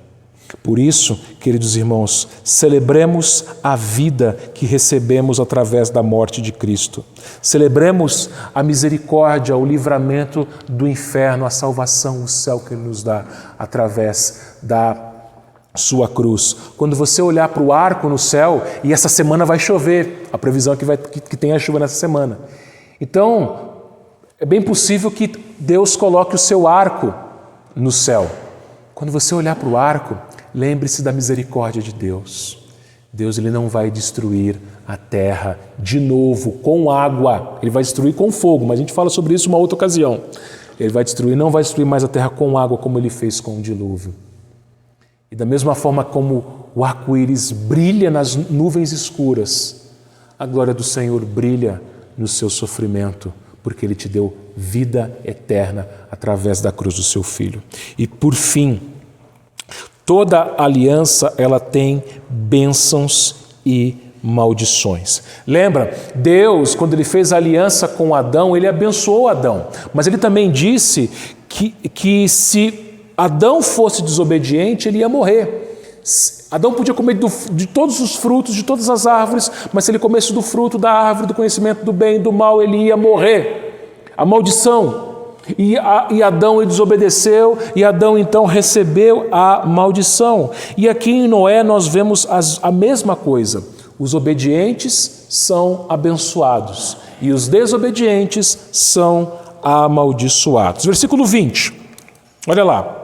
Por isso, queridos irmãos, celebremos a vida que recebemos através da morte de Cristo. Celebremos a misericórdia, o livramento do inferno, a salvação, o céu que Ele nos dá através da sua cruz. Quando você olhar para o arco no céu, e essa semana vai chover, a previsão é que tenha chuva nessa semana. Então, é bem possível que Deus coloque o seu arco no céu. Quando você olhar para o arco, lembre-se da misericórdia de Deus. Deus ele não vai destruir a terra de novo com água. Ele vai destruir com fogo, mas a gente fala sobre isso em uma outra ocasião. Ele não vai destruir mais a terra com água como ele fez com o dilúvio. E da mesma forma como o arco-íris brilha nas nuvens escuras, a glória do Senhor brilha no seu sofrimento, porque Ele te deu vida eterna através da cruz do seu Filho. E por fim, toda aliança ela tem bênçãos e maldições. Lembra, Deus, quando Ele fez a aliança com Adão, Ele abençoou Adão, mas Ele também disse que se Adão fosse desobediente, ele ia morrer. Adão podia comer de todos os frutos, de todas as árvores, mas se ele comesse do fruto da árvore do conhecimento do bem e do mal, ele ia morrer. A maldição. E Adão ele desobedeceu, e Adão então recebeu a maldição. E aqui em Noé nós vemos a mesma coisa. Os obedientes são abençoados e os desobedientes são amaldiçoados. Versículo 20, olha lá.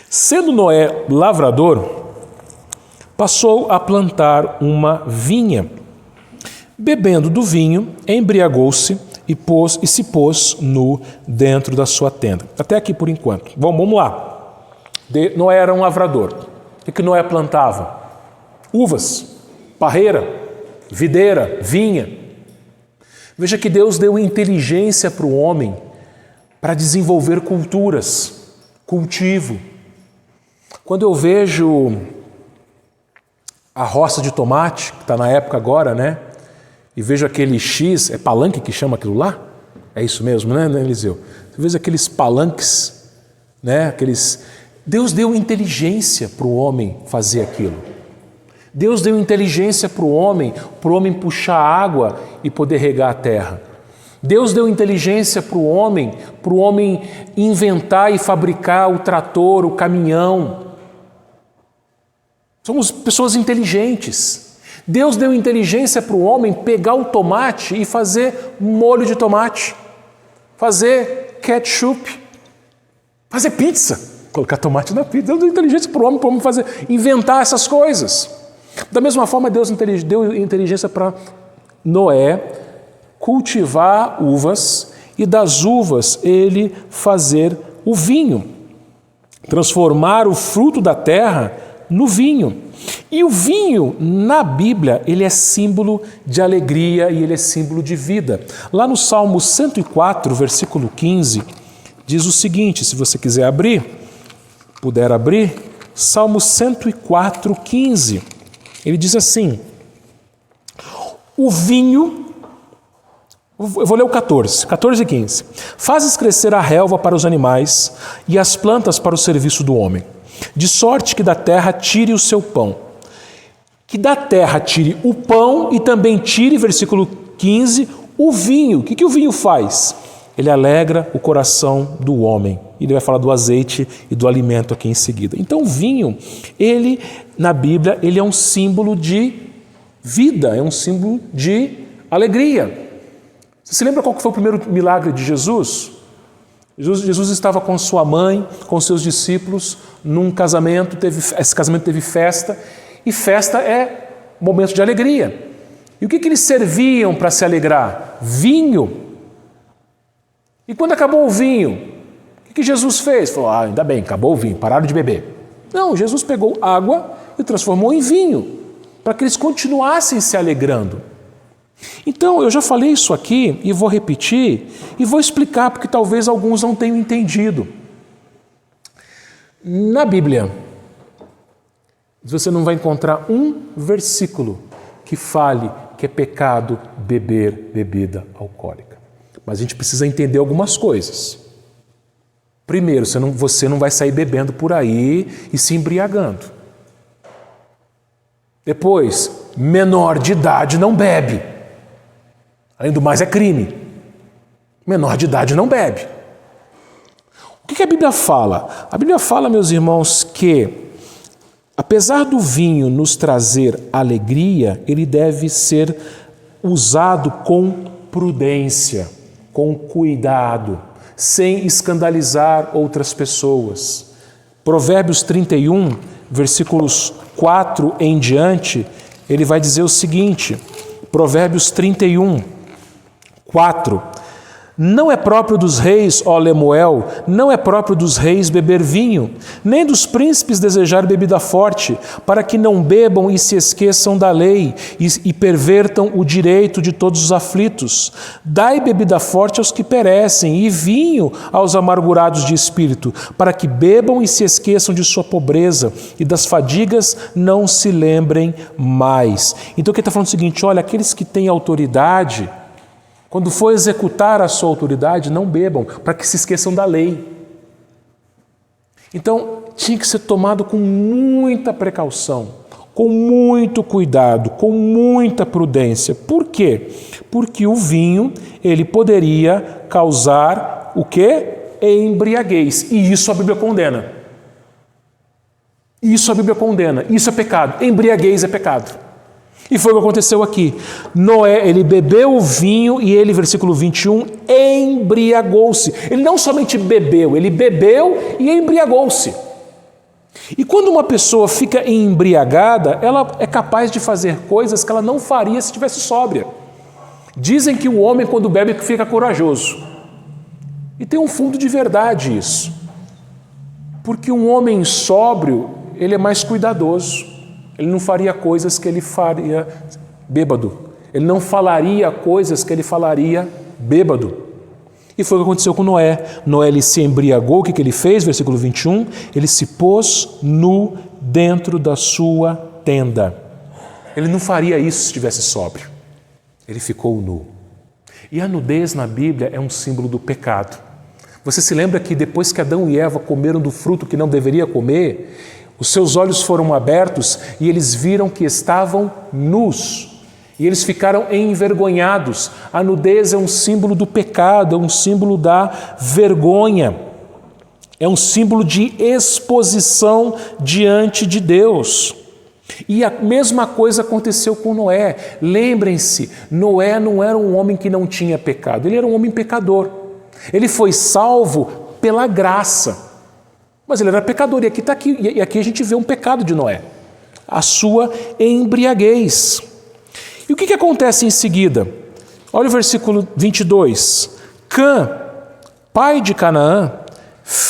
Sendo Noé lavrador, passou a plantar uma vinha. Bebendo do vinho, embriagou-se e se pôs nu dentro da sua tenda. Até aqui por enquanto. Vamos lá. Noé era um lavrador. O que Noé plantava? Uvas, parreira, videira, vinha. Veja que Deus deu inteligência para o homem para desenvolver culturas, cultivo. Quando eu vejo a roça de tomate, que está na época agora, né? E vejo aquele X, é palanque que chama aquilo lá? É isso mesmo, né, Eliseu? Você vê aqueles palanques, né? Deus deu inteligência para o homem fazer aquilo. Deus deu inteligência para o homem puxar água e poder regar a terra. Deus deu inteligência para o homem inventar e fabricar o trator, o caminhão. Somos pessoas inteligentes. Deus deu inteligência para o homem pegar o tomate e fazer molho de tomate, fazer ketchup, fazer pizza, colocar tomate na pizza. Deus deu inteligência para o homem inventar essas coisas. Da mesma forma, Deus deu inteligência para Noé cultivar uvas e das uvas ele fazer o vinho, transformar o fruto da terra no vinho. E o vinho, na Bíblia, ele é símbolo de alegria e ele é símbolo de vida. Lá no Salmo 104, versículo 15, diz o seguinte, se você quiser abrir, puder abrir, Salmo 104, 15. Ele diz assim, o vinho, eu vou ler o 14 e 15. Fazes crescer a relva para os animais e as plantas para o serviço do homem, de sorte que da terra tire o seu pão. Que da terra tire o pão e também tire, versículo 15, o vinho. O que o vinho faz? Ele alegra o coração do homem. Ele vai falar do azeite e do alimento aqui em seguida. Então o vinho, ele, na Bíblia, ele é um símbolo de vida, é um símbolo de alegria. Você se lembra qual foi o primeiro milagre de Jesus? Jesus estava com sua mãe, com seus discípulos, num casamento, esse casamento teve festa, e festa é momento de alegria. E o que eles serviam para se alegrar? Vinho. E quando acabou o vinho, o que Jesus fez? Falou, ainda bem, acabou o vinho, pararam de beber. Não, Jesus pegou água e transformou em vinho, para que eles continuassem se alegrando. Então, eu já falei isso aqui e vou repetir e vou explicar, porque talvez alguns não tenham entendido. Na Bíblia, você não vai encontrar um versículo que fale que é pecado beber bebida alcoólica. Mas a gente precisa entender algumas coisas. Primeiro, você não vai sair bebendo por aí e se embriagando. Depois, menor de idade não bebe. Além do mais, é crime. Menor de idade não bebe. O que a Bíblia fala? A Bíblia fala, meus irmãos, que apesar do vinho nos trazer alegria, ele deve ser usado com prudência, com cuidado, sem escandalizar outras pessoas. Provérbios 31, versículos 4 em diante, ele vai dizer o seguinte, Provérbios 31, 4. Não é próprio dos reis, ó Lemuel, não é próprio dos reis beber vinho, nem dos príncipes desejar bebida forte, para que não bebam e se esqueçam da lei e pervertam o direito de todos os aflitos. Dai bebida forte aos que perecem e vinho aos amargurados de espírito, para que bebam e se esqueçam de sua pobreza e das fadigas não se lembrem mais. Então aqui está falando o seguinte, olha, aqueles que têm autoridade, quando for executar a sua autoridade, não bebam, para que se esqueçam da lei. Então, tinha que ser tomado com muita precaução, com muito cuidado, com muita prudência. Por quê? Porque o vinho, ele poderia causar o quê? Embriaguez. E isso a Bíblia condena. Isso a Bíblia condena. Isso é pecado. Embriaguez é pecado. E foi o que aconteceu aqui. Noé, ele bebeu o vinho e ele, versículo 21, embriagou-se. Ele não somente bebeu, ele bebeu e embriagou-se. E quando uma pessoa fica embriagada, ela é capaz de fazer coisas que ela não faria se estivesse sóbria. Dizem que o homem, quando bebe, fica corajoso. E tem um fundo de verdade isso. Porque um homem sóbrio, ele é mais cuidadoso. Ele não faria coisas que ele faria bêbado. Ele não falaria coisas que ele falaria bêbado. E foi o que aconteceu com Noé. Noé, ele se embriagou. O que ele fez? Versículo 21. Ele se pôs nu dentro da sua tenda. Ele não faria isso se estivesse sóbrio. Ele ficou nu. E a nudez na Bíblia é um símbolo do pecado. Você se lembra que depois que Adão e Eva comeram do fruto que não deveria comer, os seus olhos foram abertos e eles viram que estavam nus. E eles ficaram envergonhados. A nudez é um símbolo do pecado, é um símbolo da vergonha. É um símbolo de exposição diante de Deus. E a mesma coisa aconteceu com Noé. Lembrem-se, Noé não era um homem que não tinha pecado, ele era um homem pecador. Ele foi salvo pela graça. Mas ele era pecador, e aqui a gente vê um pecado de Noé, a sua embriaguez. E o que acontece em seguida? Olha o versículo 22. Cã, pai de Canaã,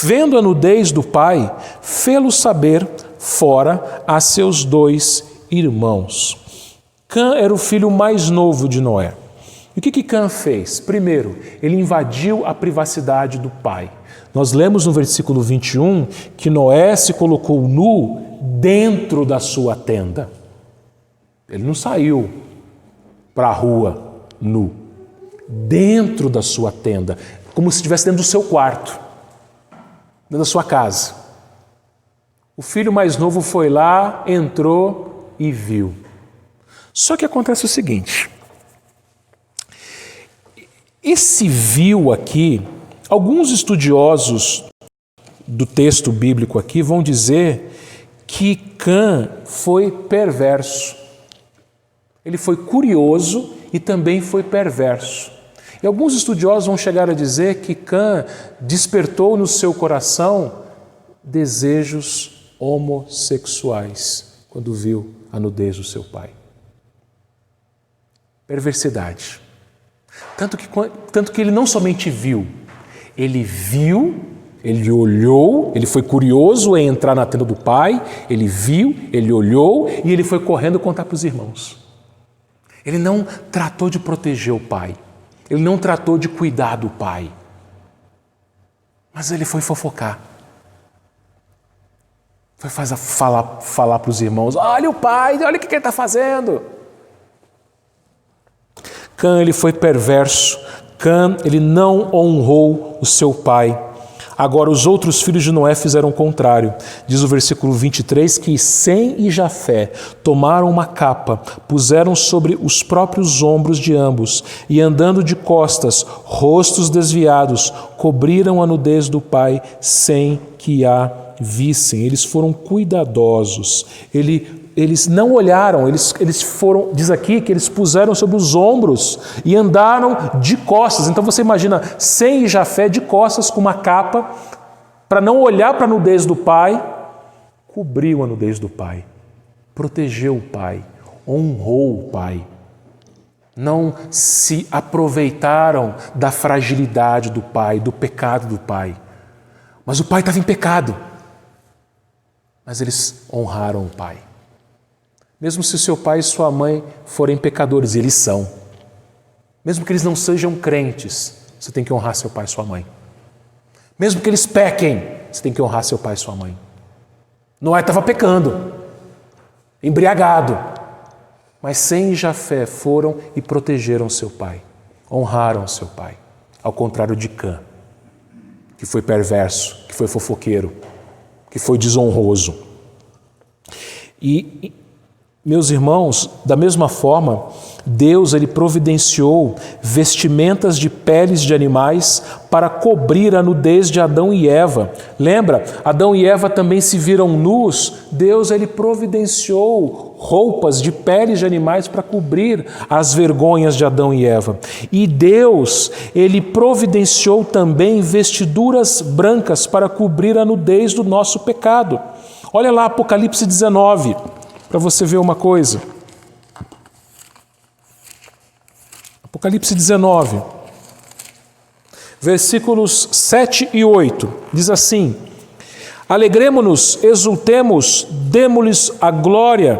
vendo a nudez do pai, fê-lo saber fora a seus 2 irmãos. Cã era o filho mais novo de Noé. E o que Cã fez? Primeiro, ele invadiu a privacidade do pai. Nós lemos no versículo 21 que Noé se colocou nu dentro da sua tenda. Ele não saiu para a rua nu. Dentro da sua tenda, como se estivesse dentro do seu quarto, dentro da sua casa. O filho mais novo foi lá, entrou e viu. Só que acontece o seguinte. Esse viu aqui, alguns estudiosos do texto bíblico aqui vão dizer que Cã foi perverso. Ele foi curioso e também foi perverso. E alguns estudiosos vão chegar a dizer que Cã despertou no seu coração desejos homossexuais quando viu a nudez do seu pai. Perversidade. Tanto que ele não somente viu, ele olhou, ele foi curioso em entrar na tenda do pai, ele viu, ele olhou e ele foi correndo contar para os irmãos. Ele não tratou de proteger o pai, ele não tratou de cuidar do pai, mas ele foi fofocar. Foi falar para os irmãos, olha o pai, olha o que ele está fazendo. Cã, ele foi perverso. Cã, ele não honrou o seu pai. Agora, os outros filhos de Noé fizeram o contrário. Diz o versículo 23 que Sem e Jafé tomaram uma capa, puseram sobre os próprios ombros de ambos e, andando de costas, rostos desviados, cobriram a nudez do pai sem que a vissem. Eles foram cuidadosos. Eles não olharam, eles foram, diz aqui que eles puseram sobre os ombros e andaram de costas. Então você imagina Sem e Jafé de costas com uma capa para não olhar para a nudez do pai, cobriu a nudez do pai, protegeu o pai, honrou o pai. não se aproveitaram da fragilidade do pai, do pecado do pai. Mas o pai estava em pecado. Mas eles honraram o pai. Mesmo se seu pai e sua mãe forem pecadores, e eles são. Mesmo que eles não sejam crentes, você tem que honrar seu pai e sua mãe. Mesmo que eles pequem, você tem que honrar seu pai e sua mãe. Noé estava pecando, embriagado, mas Sem e Jafé foram e protegeram seu pai, honraram seu pai, ao contrário de Cã, que foi perverso, que foi fofoqueiro, que foi desonroso. E, meus irmãos, da mesma forma, Deus ele providenciou vestimentas de peles de animais para cobrir a nudez de Adão e Eva. Lembra? Adão e Eva também se viram nus. Deus ele providenciou roupas de peles de animais para cobrir as vergonhas de Adão e Eva. E Deus ele providenciou também vestiduras brancas para cobrir a nudez do nosso pecado. Olha lá Apocalipse 19, para você ver uma coisa. Apocalipse 19, versículos 7 e 8, diz assim: Alegremo-nos, exultemos, demo-lhes a glória,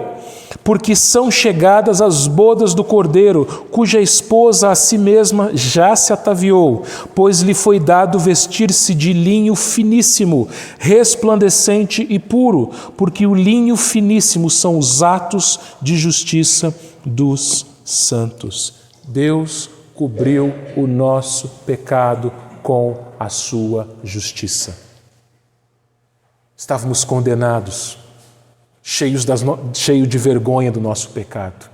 porque são chegadas as bodas do Cordeiro, cuja esposa a si mesma já se ataviou, pois lhe foi dado vestir-se de linho finíssimo, resplandecente e puro, porque o linho finíssimo são os atos de justiça dos santos. Deus cobriu o nosso pecado com a sua justiça. Estávamos condenados, cheios de vergonha do nosso pecado.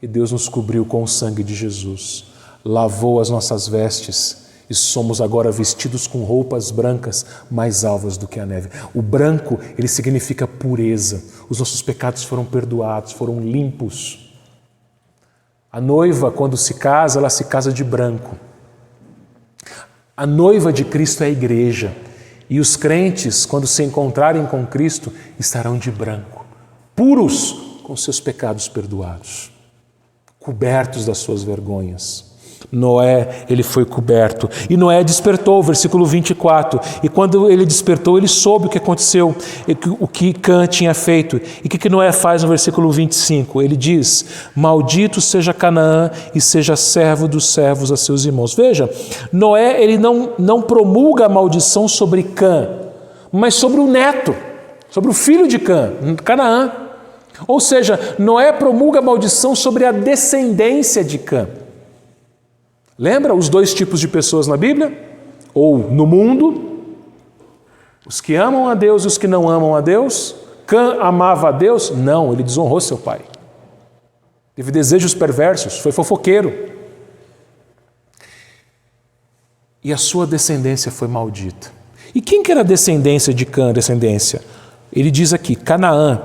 E Deus nos cobriu com o sangue de Jesus, lavou as nossas vestes e somos agora vestidos com roupas brancas mais alvas do que a neve. O branco, ele significa pureza. Os nossos pecados foram perdoados, foram limpos. A noiva, quando se casa, ela se casa de branco. A noiva de Cristo é a igreja. E os crentes, quando se encontrarem com Cristo, estarão de branco, puros, com seus pecados perdoados, cobertos das suas vergonhas. Noé, ele foi coberto. E Noé despertou, versículo 24. E quando ele despertou, ele soube o que aconteceu, o que Cã tinha feito. E o que Noé faz no versículo 25? Ele diz: Maldito seja Canaã e seja servo dos servos a seus irmãos. Veja, Noé ele não promulga a maldição sobre Cã, mas sobre o neto, sobre o filho de Cã, Canaã. Ou seja, Noé promulga a maldição sobre a descendência de Cã. Lembra os dois tipos de pessoas na Bíblia? Ou no mundo, os que amam a Deus e os que não amam a Deus. Cã amava a Deus? Não, ele desonrou seu pai. Teve desejos perversos, foi fofoqueiro. E a sua descendência foi maldita. E quem que era a descendência de Cã? Ele diz aqui, Canaã.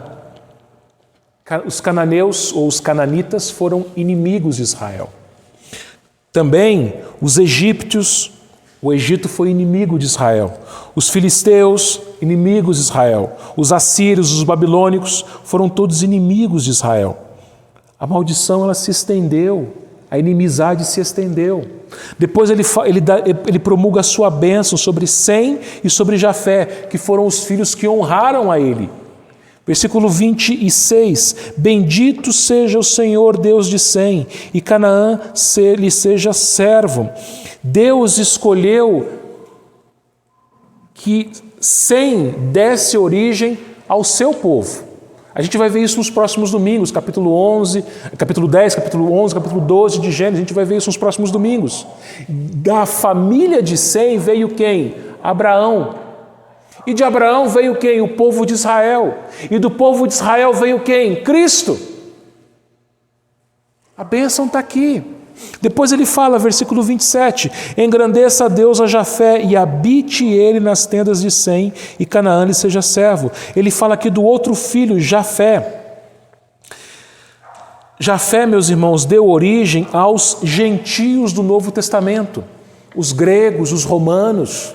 Os cananeus ou os cananitas foram inimigos de Israel. Também os egípcios, o Egito foi inimigo de Israel. Os filisteus, inimigos de Israel. Os assírios, os babilônicos, foram todos inimigos de Israel. A maldição ela se estendeu, a inimizade se estendeu. Depois ele promulga a sua bênção sobre Sem e sobre Jafé, que foram os filhos que honraram a ele. Versículo 26, Bendito seja o Senhor Deus de Sem, e Canaã lhe seja servo. Deus escolheu que Sem desse origem ao seu povo. A gente vai ver isso nos próximos domingos, capítulo 11, capítulo 10, capítulo 11, capítulo 12 de Gênesis, a gente vai ver isso nos próximos domingos. Da família de Sem veio quem? Abraão. E de Abraão veio quem? O povo de Israel. E do povo de Israel veio quem? Cristo. A bênção está aqui. Depois ele fala, versículo 27, Engrandeça a Deus a Jafé e habite ele nas tendas de Sem, e Canaã lhe seja servo. Ele fala aqui do outro filho, Jafé. Jafé, meus irmãos, deu origem aos gentios do Novo Testamento, os gregos, os romanos.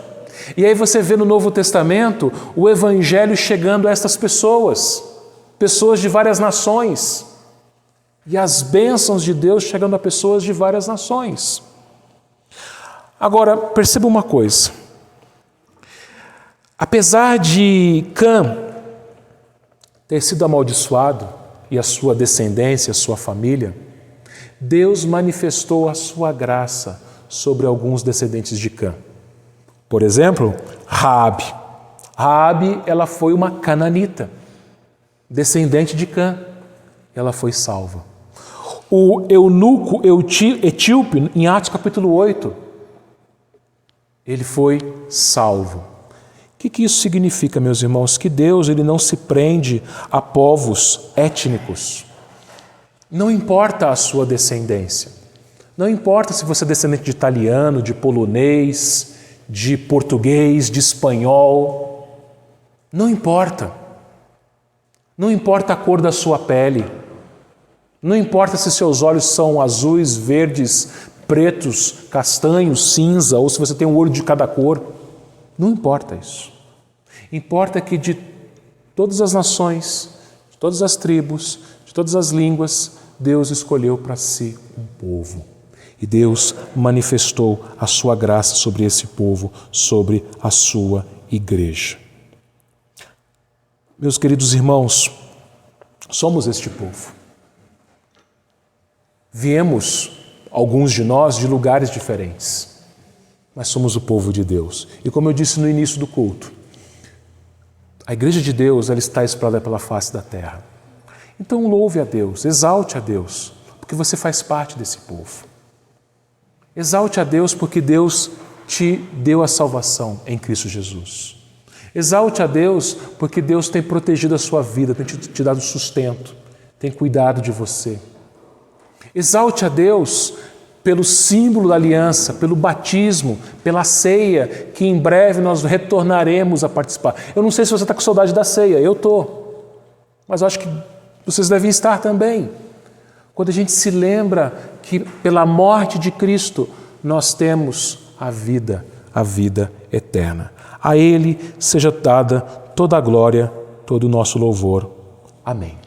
E aí você vê no Novo Testamento o Evangelho chegando a estas pessoas, pessoas de várias nações. e as bênçãos de Deus chegando a pessoas de várias nações. Agora, perceba uma coisa. Apesar de Cã ter sido amaldiçoado e a sua descendência, a sua família, Deus manifestou a sua graça sobre alguns descendentes de Cã. Por exemplo, Raabe. Raabe, ela foi uma cananita, descendente de Cã. Ela foi salva. O eunuco etíope, em Atos capítulo 8, ele foi salvo. O que isso significa, meus irmãos? Que Deus ele não se prende a povos étnicos. Não importa a sua descendência. Não importa se você é descendente de italiano, de polonês, de português, de espanhol. Não importa. Não importa a cor da sua pele. Não importa se seus olhos são azuis, verdes, pretos, castanhos, cinza, ou se você tem um olho de cada cor. Não importa isso. Importa que de todas as nações, de todas as tribos, de todas as línguas, Deus escolheu para si um povo. E Deus manifestou a sua graça sobre esse povo, sobre a sua igreja. Meus queridos irmãos, somos este povo. Viemos, alguns de nós, de lugares diferentes, mas somos o povo de Deus. E como eu disse no início do culto, a igreja de Deus, ela está espalhada pela face da terra. Então louve a Deus, exalte a Deus, porque você faz parte desse povo. Exalte a Deus porque Deus te deu a salvação em Cristo Jesus. Exalte a Deus porque Deus tem protegido a sua vida, tem te dado sustento, tem cuidado de você. Exalte a Deus pelo símbolo da aliança, pelo batismo, pela ceia, que em breve nós retornaremos a participar. Eu não sei se você está com saudade da ceia, eu estou, mas eu acho que vocês devem estar também. Quando a gente se lembra que pela morte de Cristo nós temos a vida eterna. A Ele seja dada toda a glória, todo o nosso louvor. Amém.